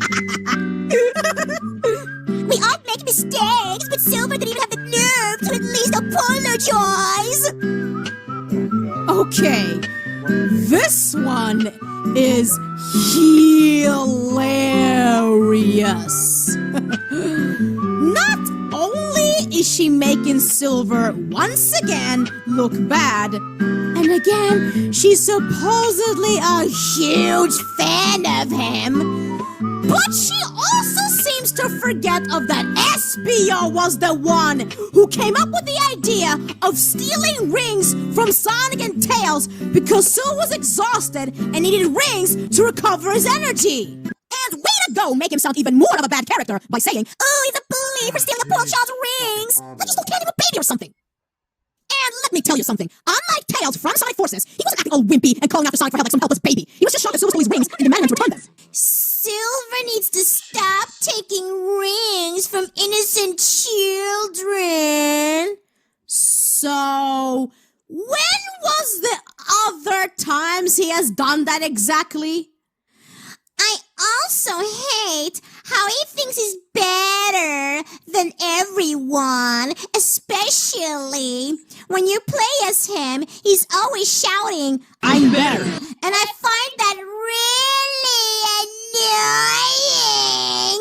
We all make mistakes, but Silver didn't even have the nerve to at least apologize. Okay, this one is hilarious. Not only is she making Silver once again look bad, and again, she's supposedly a huge fan of him, but she also seems to forget of that SBO was the one who came up with the idea of stealing rings from Sonic and Tails because Sil was exhausted and needed rings to recover his energy. And way to go, make him sound even more of a bad character by saying, "Oh, he's a bully for stealing a poor child's rings. Like you still can't have a baby or something." And let me tell you something. Unlike Tails from Sonic Forces, he wasn't acting all wimpy and calling after Sonic for help like some helpless baby. He was just shocked that Silver stole his rings and demanded him to return them. Silver needs to stop taking rings from innocent children. So, when was the other times he has done that exactly? I also hate how he thinks he's better than everyone, especially when you play as him, he's always shouting, I'm better. and I find that really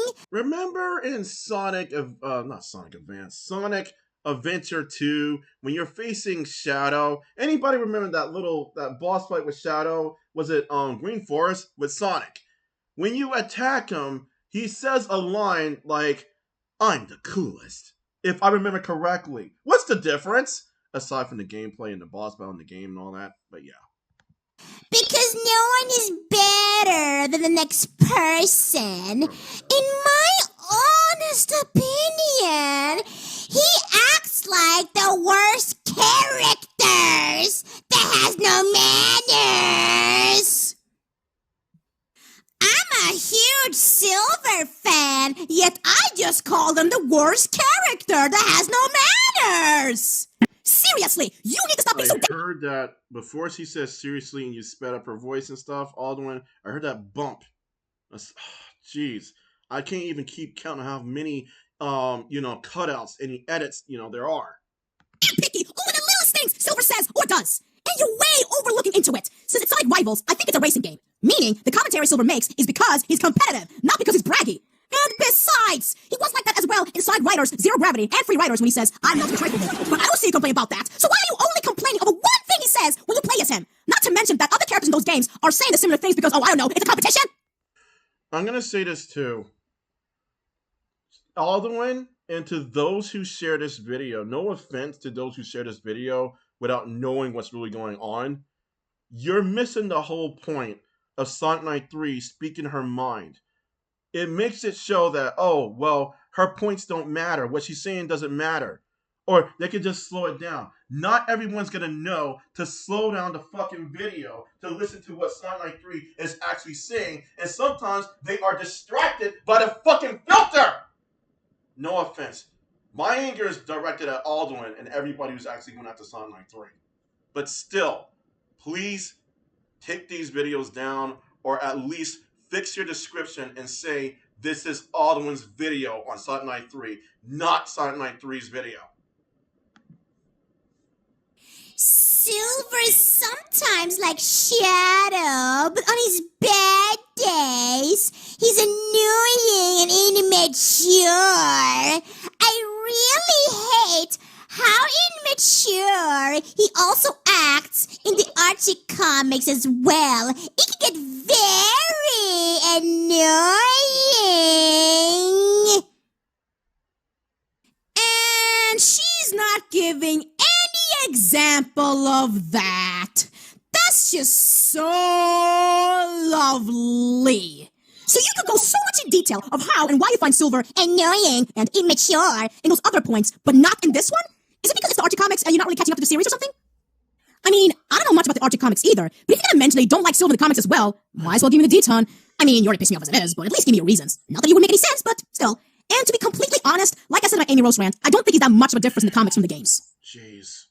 annoying. Remember in Sonic Adventure 2, when you're facing Shadow? Anybody remember that boss fight with Shadow? Was it Green Forest with Sonic? When you attack him, he says a line like, "I'm the coolest," if I remember correctly. What's the difference? Aside from the gameplay and the boss battle in the game and all that, but yeah. Because no one is better than the next person. In my honest opinion, he acts like the worst characters that has no manners. I'm a huge Silver fan, yet I just call him the worst character that has no manners. Seriously, you need to stop being so... I heard that before she says seriously and you sped up her voice and stuff, Alduin, I heard that bump. Jeez. I can't even keep counting how many, cutouts, any edits, there are. I'm picky over the littlest things Silver says or does. And you're way overlooking into it. Since it's Sonic Rivals, I think it's a racing game. Meaning, the commentary Silver makes is because he's competitive, not because he's braggy. And besides, he was like that as well in Sonic Riders, Zero Gravity, and Free Riders when he says, I'm not capable. But I don't see you complain about that. So why are you only complaining over one thing he says when you play as him? Not to mention that other characters in those games are saying the similar things because, it's a competition. I'm going to say this too. Alduin, and to those who share this video, no offense to those who share this video without knowing what's really going on, you're missing the whole point of Sonic93 speaking her mind. It makes it show that, her points don't matter. What she's saying doesn't matter. Or they can just slow it down. Not everyone's going to know to slow down the fucking video to listen to what Sonic93 is actually saying. And sometimes they are distracted by the fucking filter. No offense. My anger is directed at Alduin and everybody who's actually going after Sonic93. But still, please take these videos down, or at least fix your description and say this is Alduin's video on Sonic93, not Sonic93's video. Silver sometimes like Shadow, but on his bad days, he's annoying and immature. I really hate how immature he also acts in the Archie comics as well. It can get very annoying. And she's not giving any example of that. That's just so lovely. So you could go so much in detail of how and why you find Silver Annoying and immature. in those other points, but not in this one? Is it because it's the Archie comics and you're not really catching up to the series or something? I mean, I don't know much about the Archie comics either, but if you're gonna mention they don't like Silver in the comics as well, might as well give me the D-ton. I mean, you already pissed me off as it is, but at least give me your reasons. Not that you would make any sense, but still. And to be completely honest, like I said in my Amy Rose rant, I don't think he's that much of a difference in the comics from the games. Jeez.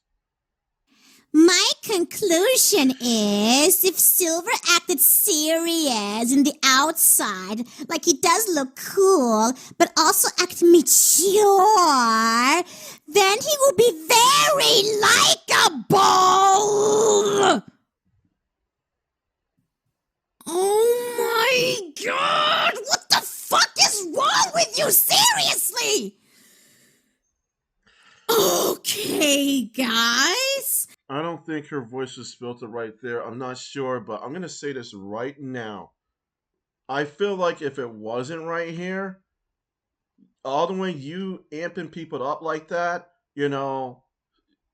My conclusion is, if Silver acted serious in the outside, like he does look cool, but also act mature, then he will be very likable. Oh my god! What the fuck is wrong with you? Seriously? Okay, guys. I don't think her voice was filtered right there. I'm not sure, but I'm going to say this right now. I feel like if it wasn't right here, Alduin, you amping people up like that,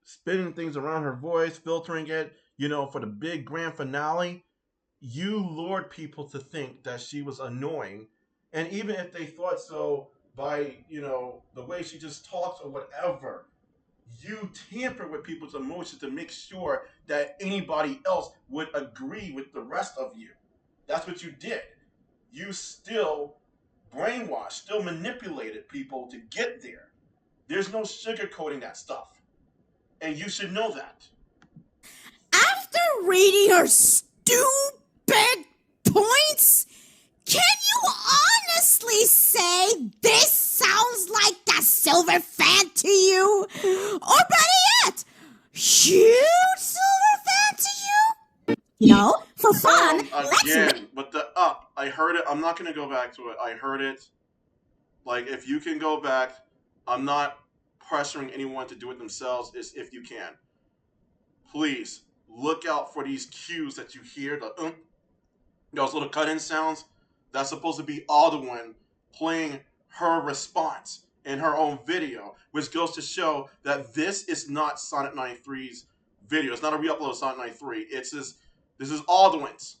spinning things around her voice, filtering it, for the big grand finale, you lured people to think that she was annoying. And even if they thought so by, the way she just talks or whatever, you tamper with people's emotions to make sure that anybody else would agree with the rest of you. That's what you did. You still brainwashed, still manipulated people to get there. There's no sugarcoating that stuff. And you should know that. After reading her stupid points, can you honestly say this sounds like a Silver fan to you? Or better yet, I'm not gonna go back to it. I heard it. Like, if you can go back, I'm not pressuring anyone to do it themselves. Is if you can, please look out for these cues that you hear. Those little cut-in sounds. That's supposed to be Alduin playing her response in her own video, which goes to show that this is not Sonic93's video. It's not a re-upload of Sonic93. This is Alduin's.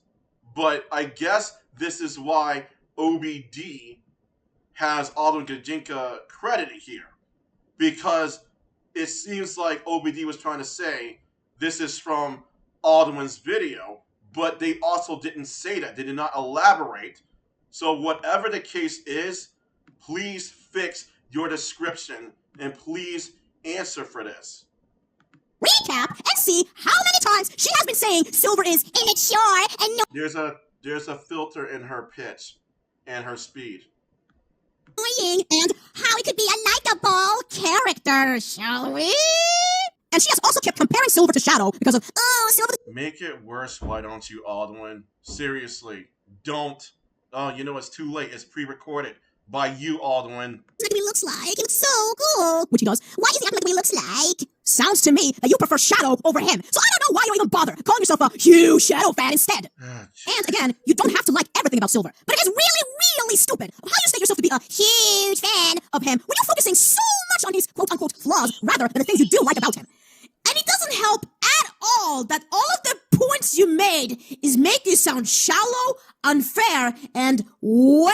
But I guess this is why OBD has Alduin Gijinka credited here. Because it seems like OBD was trying to say this is from Alduin's video, but they also didn't say that. They did not elaborate. So whatever the case is, please fix your description and please answer for this. Recap and see how many times she has been saying Silver is immature and There's a filter in her pitch and her speed. annoying, and how it could be a likable character, shall we? And she has also kept comparing Silver to Shadow because of, oh, Silver. Make it worse, why don't you, Alduin? Seriously, don't. Oh, you know it's too late. It's pre-recorded by you, Alduin. Like what he looks like. It looks so cool. Which he does. Why is he acting like what he looks like? Sounds to me that you prefer Shadow over him. So I don't know why you even bother calling yourself a huge Shadow fan instead. And again, you don't have to like everything about Silver, but it is really stupid how you state yourself to be a huge fan of him when you're focusing so much on his quote-unquote flaws rather than the things you do like about him. And it doesn't help at all that all of the points you made is make you sound shallow, unfair, and way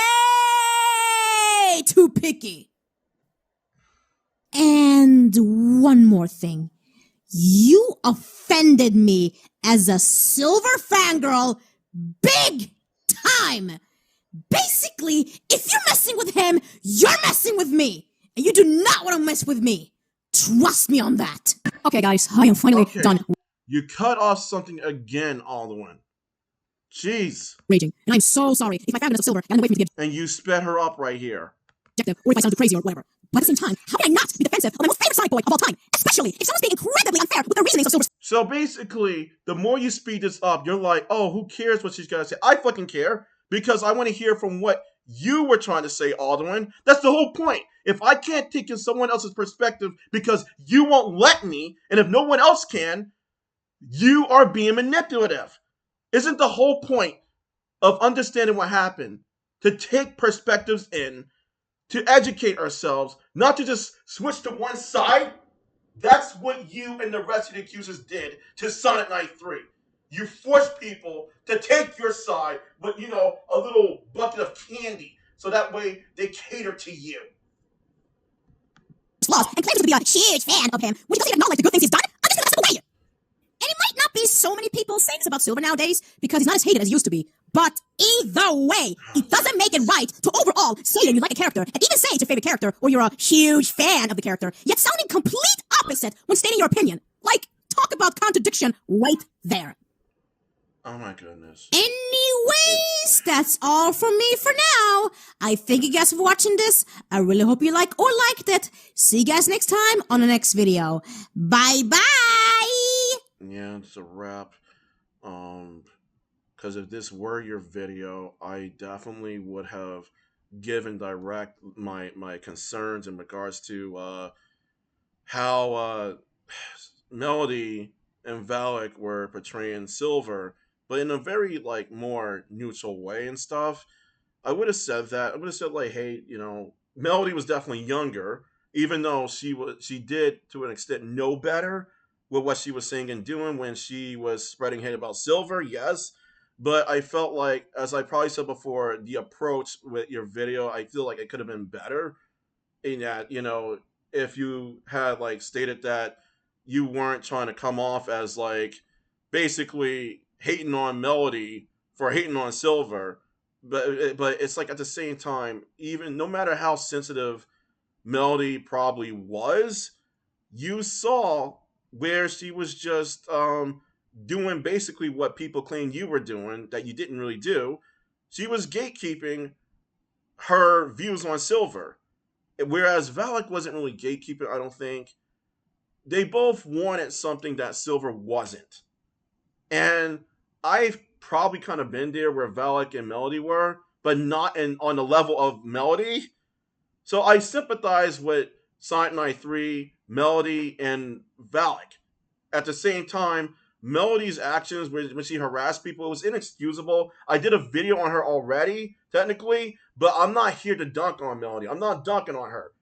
too picky. And one more thing. You offended me as a Silver fangirl big time. Basically, if you're messing with him, you're messing with me. And you do not want to mess with me. Trust me on that. Okay, guys, I am finally done You cut off something again, Alduin. Jeez. raging. And I'm so sorry if my fandom of Silver got in the way for me to be And you sped her up right here. objective or if I sound too crazy or whatever. But at the same time, how can I not be defensive of my most favorite Sonic boy of all time? Especially if someone's being incredibly unfair with the reasonings of Silver's. So basically, the more you speed this up, you're like, oh, who cares what she's gonna say? I fucking care, because I want to hear from what you were trying to say, Alduin. That's the whole point. If I can't take in someone else's perspective because you won't let me, and if no one else can, you are being manipulative. Isn't the whole point of understanding what happened to take perspectives in, to educate ourselves, not to just switch to one side? That's what you and the rest of the accusers did to Sonic93. You forced people to take your side with, a little bucket of candy, so that way they cater to you. Flaws and claims to be a huge fan of him, which doesn't acknowledge the good things he's done. I'm just gonna mess him away. And it might not be so many people saying this about Silver nowadays because he's not as hated as he used to be. But either way, it doesn't make it right to overall say that you like a character and even say it's your favorite character or you're a huge fan of the character, yet sounding complete opposite when stating your opinion. Like, talk about contradiction right there. Oh my goodness. Anyways, that's all from me for now. I thank you guys for watching this. I really hope you like or liked it. See you guys next time on the next video. Bye-bye! Yeah, it's a wrap. Because if this were your video, I definitely would have given direct my concerns in regards to how Melody and Vallic were portraying Silver, but in a very more neutral way and stuff. I would have said that. I would have said hey, Melody was definitely younger, even though she did to an extent know better with what she was saying and doing when she was spreading hate about Silver, yes. But I felt like, as I probably said before, the approach with your video, I feel like it could have been better. In that, if you had stated that you weren't trying to come off as basically hating on Melody for hating on Silver, but it's at the same time, even no matter how sensitive Melody probably was, you saw where she was just doing basically what people claim you were doing that you didn't really do. She was gatekeeping her views on Silver, whereas Vallic wasn't really gatekeeping. I don't think. They both wanted something that Silver wasn't, and I've probably kind of been there where Vallic and Melody were, but not on the level of Melody. So I sympathize with Sonic93, Melody, and Vallic. At the same time, Melody's actions when she harassed people, it was inexcusable. I did a video on her already, technically, but I'm not here to dunk on Melody. I'm not dunking on her.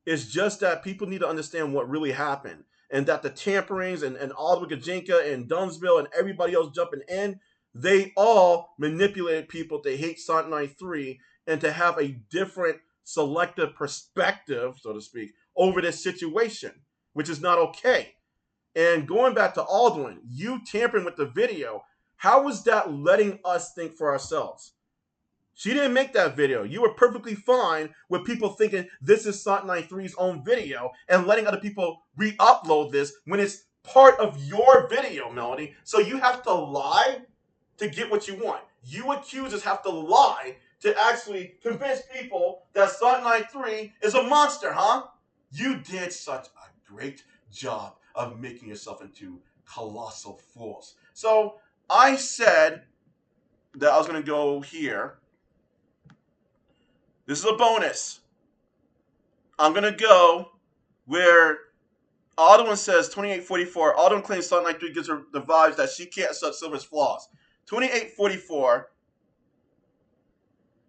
It's just that people need to understand what really happened. And that the Tamperings and ARE Gijinka and Dunsville and everybody else jumping in, they all manipulated people to hate Sonic93 and to have a different selective perspective, so to speak, over this situation, which is not okay. And going back to Alduin, you tampering with the video, how was that letting us think for ourselves? She didn't make that video. You were perfectly fine with people thinking this is Sonic93's own video and letting other people re-upload this when it's part of your video, Melody. So you have to lie to get what you want. You accusers have to lie to actually convince people that Sonic93 is a monster, huh? You did such a great job of making yourself into colossal fools. So I said that I was going to go here. This is a bonus. I'm going to go where Alduin says 2844. Alduin claims Sonic93 gives her the vibes that she can't accept Silver's flaws. 2844.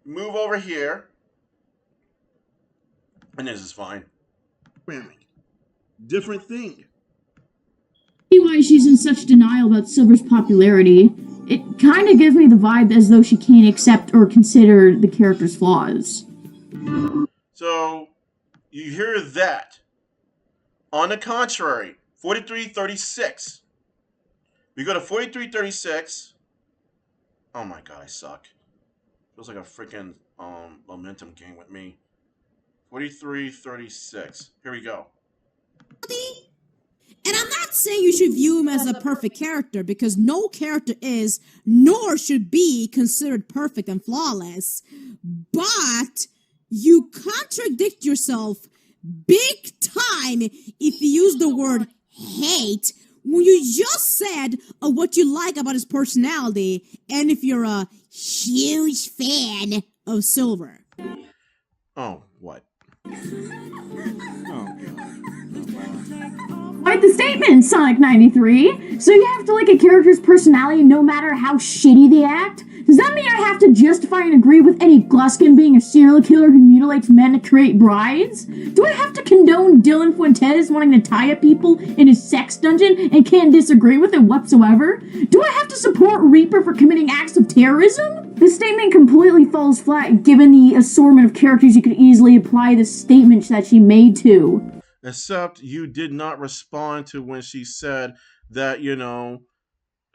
Move over here. And this is fine. Different thing. Why she's in such denial about Silver's popularity. It kind of gives me the vibe as though she can't accept or consider the character's flaws. So, you hear that. On the contrary, 4336. We go to 4336. Oh my god, I suck. Feels like a freaking momentum game with me. 4336. Here we go. And I'm not saying you should view him as a perfect character, because no character is, nor should be, considered perfect and flawless. But you contradict yourself big time if you use the word hate when you just said what you like about his personality, and if you're a huge fan of Silver. Oh, what? Quite the statement, Sonic93. So you have to like a character's personality no matter how shitty they act? Does that mean I have to justify and agree with Eddie Gluskin being a serial killer who mutilates men to create brides? Do I have to condone Dylan Fuentes wanting to tie up people in his sex dungeon and can't disagree with it whatsoever? Do I have to support Reaper for committing acts of terrorism? This statement completely falls flat given the assortment of characters you could easily apply this statement that she made to. Except you did not respond to when she said that,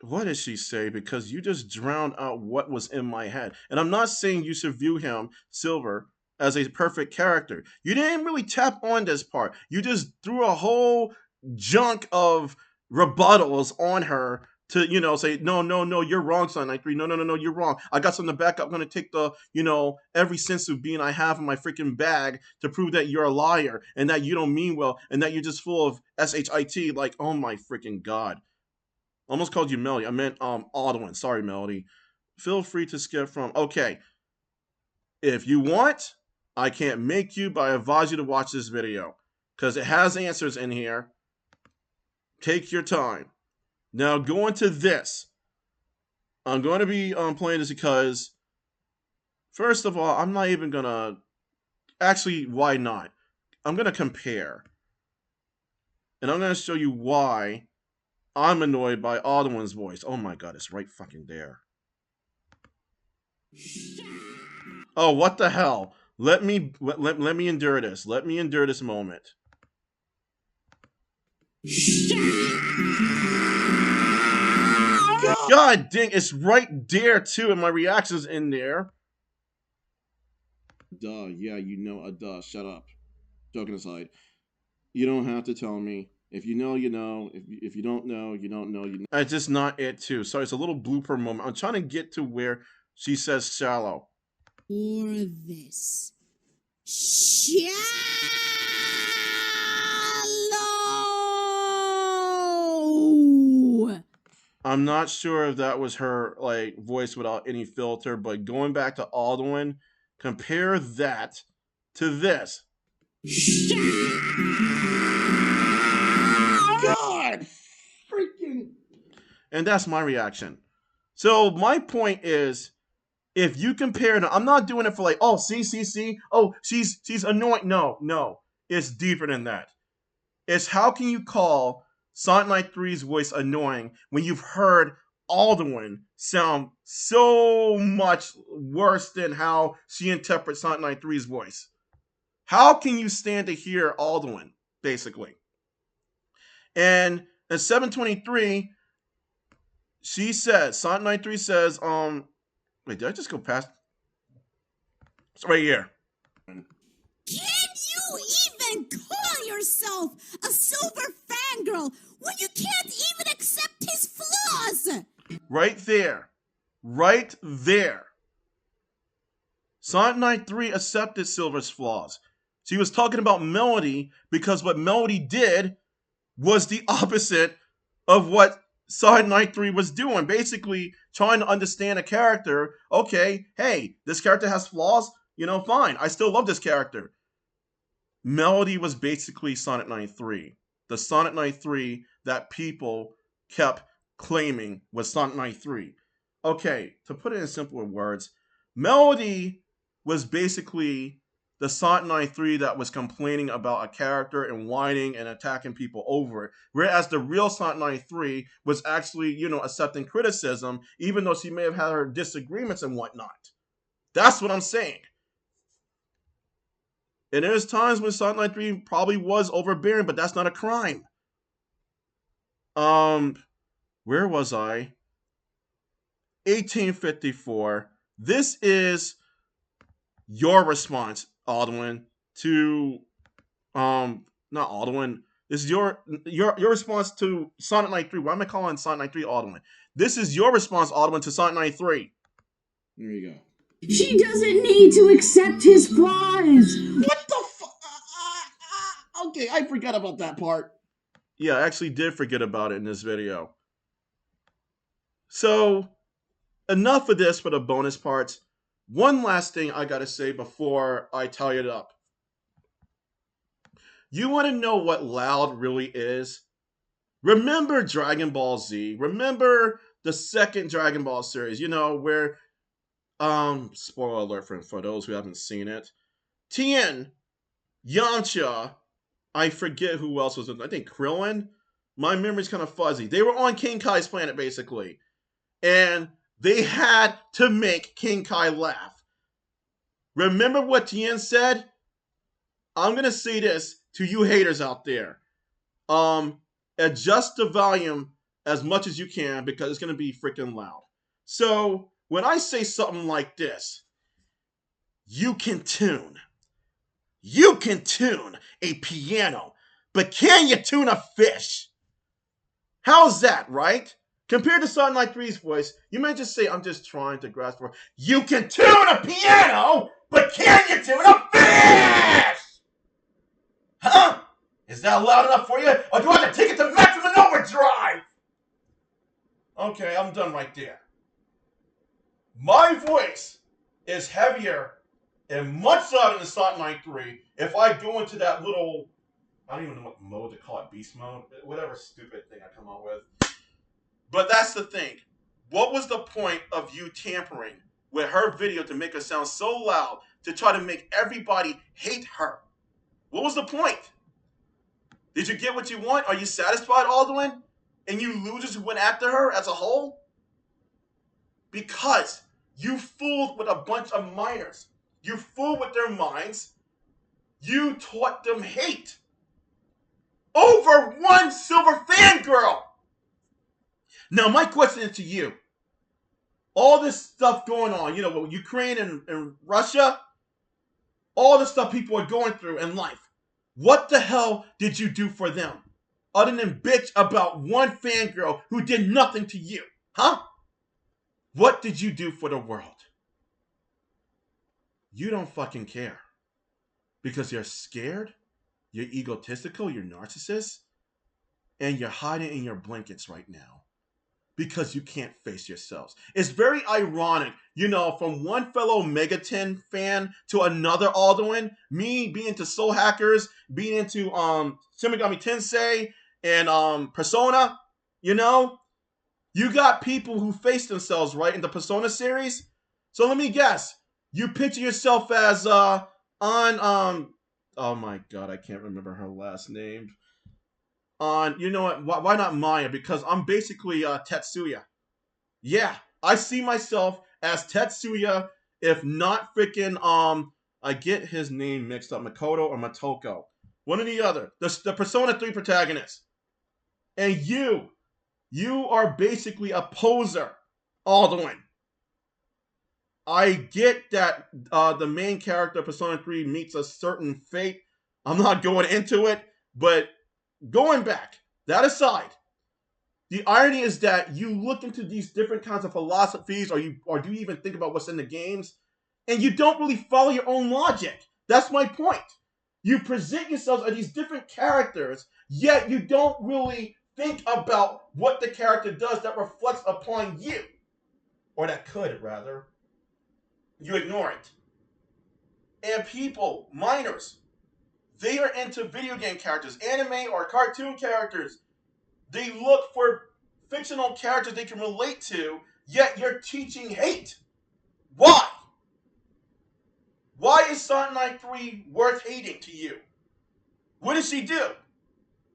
what did she say? Because you just drowned out what was in my head. And I'm not saying you should view him, Silver, as a perfect character. You didn't really tap on this part. You just threw a whole junk of rebuttals on her to, say, no, you're wrong, Sonic93. No, you're wrong. I got something to back up. I'm going to take the, every sense of being I have in my freaking bag to prove that you're a liar and that you don't mean well and that you're just full of shit. Like, oh my freaking God. Almost called you Melody. I meant Alduin. Sorry, Melody. Feel free to skip from. Okay. If you want, I can't make you, but I advise you to watch this video because it has answers in here. Take your time. Now, going to this. I'm going to be playing this because, first of all, I'm not even going to... Actually, why not? I'm going to compare. And I'm going to show you why I'm annoyed by Alduin's voice. Oh my god, it's right fucking there. Oh, what the hell? Let me endure this. Let me endure this moment. God dang, it's right there too, and my reaction's in there. Duh, yeah, duh, shut up. Joking aside. You don't have to tell me. If you know, you know. If you don't know, you don't know, you know. It's just not it too. Sorry, it's a little blooper moment. I'm trying to get to where she says shallow. Or this. Shallow! I'm not sure if that was her like voice without any filter, but going back to Alduin, compare that to this. God, freaking. And that's my reaction. So my point is, if you compare them, I'm not doing it for like, oh, see, oh, she's annoying. No, it's deeper than that. It's how can you call Sonic93's voice annoying when you've heard Alduin sound so much worse than how she interprets Sonic93's voice? How can you stand to hear Alduin, basically? And in 723, she says, Sonic93 says, wait, did I just go past? It's right here. Can you even call yourself a silver fangirl when you can't even accept his flaws? Right there. Right there. Sonic93 accepted Silver's flaws. She was talking about Melody because what Melody did was the opposite of what Sonic93 was doing. Basically, trying to understand a character. Okay, hey, this character has flaws. Fine. I still love this character. Melody was basically Sonic93. The Sonic93 that people kept claiming was Sonic93. Okay, to put it in simpler words, Melody was basically the Sonic93 that was complaining about a character and whining and attacking people over it. Whereas the real Sonic93 was actually, accepting criticism, even though she may have had her disagreements and whatnot. That's what I'm saying. And there's times when Sonic93 probably was overbearing, but that's not a crime. Where was I? 1854. This is your response, Alduin, to not Alduin. This is your response to Sonic93. Why am I calling Sonic93 Alduin? This is your response, Alduin, to Sonic93. There you go. She doesn't need to accept his flaws. What the fuck? Okay, I forgot about that part. Yeah, I actually did forget about it in this video. So, enough of this for the bonus parts. One last thing I gotta say before I tie it up. You want to know what loud really is? Remember Dragon Ball Z? Remember the second Dragon Ball series? Where spoiler alert for those who haven't seen it. Tien, Yamcha, I forget who else was in. I think Krillin. My memory's kind of fuzzy. They were on King Kai's planet basically, and they had to make King Kai laugh. Remember what Tien said? I'm gonna say this to you haters out there. Adjust the volume as much as you can because it's gonna be freaking loud. So when I say something like this, you can tune a piano, but can you tune a fish? How's that, right? Compared to Sonic93's voice, you might just say, I'm just trying to grasp for. You can tune a piano, but can you tune a fish? Huh? Is that loud enough for you? Or do I have to take it to maximum overdrive? Okay, I'm done right there. My voice is heavier and much louder than Sonic93 if I go into that little, I don't even know what mode to call it, beast mode, whatever stupid thing I come up with. But that's the thing. What was the point of you tampering with her video to make her sound so loud to try to make everybody hate her? What was the point? Did you get what you want? Are you satisfied, Alduin? And you losers who went after her as a whole? Because you fooled with a bunch of minors. You fooled with their minds. You taught them hate. Over one silver fangirl. Now, my question is to you. All this stuff going on, with Ukraine and Russia, all the stuff people are going through in life, what the hell did you do for them? Other than bitch about one fangirl who did nothing to you, huh? What did you do for the world? You don't fucking care. Because you're scared, you're egotistical, you're narcissist, and you're hiding in your blankets right now. because you can't face yourselves. It's very ironic, you know, from one fellow Megaton fan to another Alduin, me being into Soul Hackers, being into Shin Megami Tensei and Persona, you know, you got people who face themselves, right, in the Persona series. So let me guess, you picture yourself as on oh my god, I can't remember her last name. On, you know what, why not Maya? Because I'm basically Tetsuya. Yeah, I see myself as Tetsuya, if not freaking I get his name mixed up, Makoto or Matoko. One or the other. The Persona 3 protagonist. And you are basically a poser, Alduin. I get that the main character of Persona 3 meets a certain fate. I'm not going into it, but going back, that aside, the irony is that you look into these different kinds of philosophies, or do you even think about what's in the games, and you don't really follow your own logic. That's my point. You present yourselves as these different characters, yet you don't really think about what the character does that reflects upon you. Or that could, rather. You ignore it. And people, minors, they are into video game characters, anime or cartoon characters. They look for fictional characters they can relate to, yet you're teaching hate. Why? Why is Sonic93 worth hating to you? What did she do?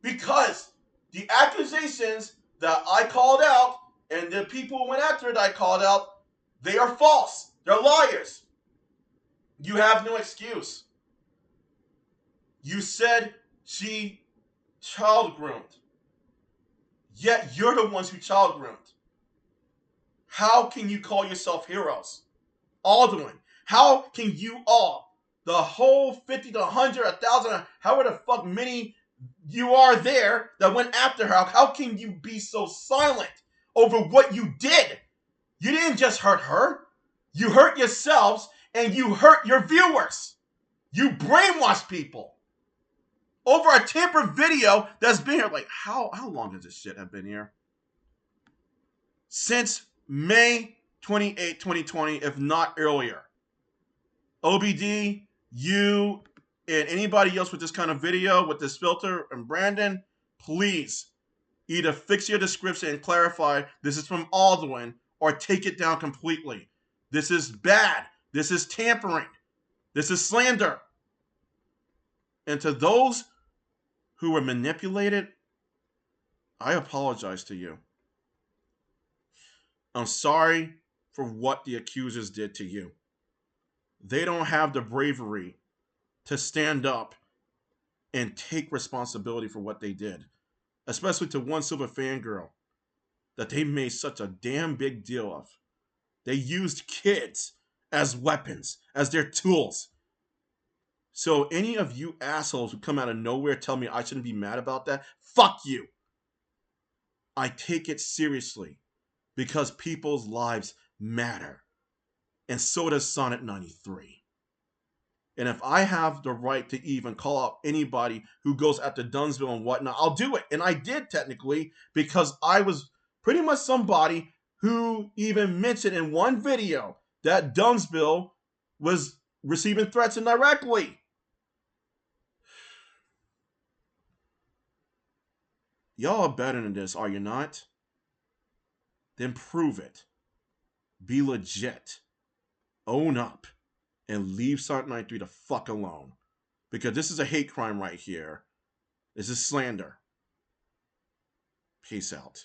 Because the accusations that I called out and the people who went after it I called out, they are false. They're liars. You have no excuse. You said she child groomed. Yet you're the ones who child groomed. How can you call yourself heroes? Alduin, how can you all, the whole 50 to 100, 1,000, however the fuck many you are there that went after her, how can you be so silent over what you did? You didn't just hurt her. You hurt yourselves and you hurt your viewers. You brainwashed people over a tampered video that's been here. Like, how long has this shit have been here? Since May 28, 2020, if not earlier. OBD, you, and anybody else with this kind of video, with this filter, and Brandon, please either fix your description and clarify this is from Alduin, or take it down completely. This is bad. This is tampering. This is slander. And to those who were manipulated, I apologize to you. I'm sorry for what the accusers did to you. They don't have the bravery to stand up and take responsibility for what they did, especially to one silver fangirl that they made such a damn big deal of. They used kids as weapons, as their tools. So any of you assholes who come out of nowhere tell me I shouldn't be mad about that, fuck you. I take it seriously because people's lives matter. And so does Sonic93. And if I have the right to even call out anybody who goes after Dunsville and whatnot, I'll do it. And I did technically, because I was pretty much somebody who even mentioned in one video that Dunsville was receiving threats indirectly. Y'all are better than this, are you not? Then prove it. Be legit. Own up. And leave Sonic93 the fuck alone. Because this is a hate crime right here. This is slander. Peace out.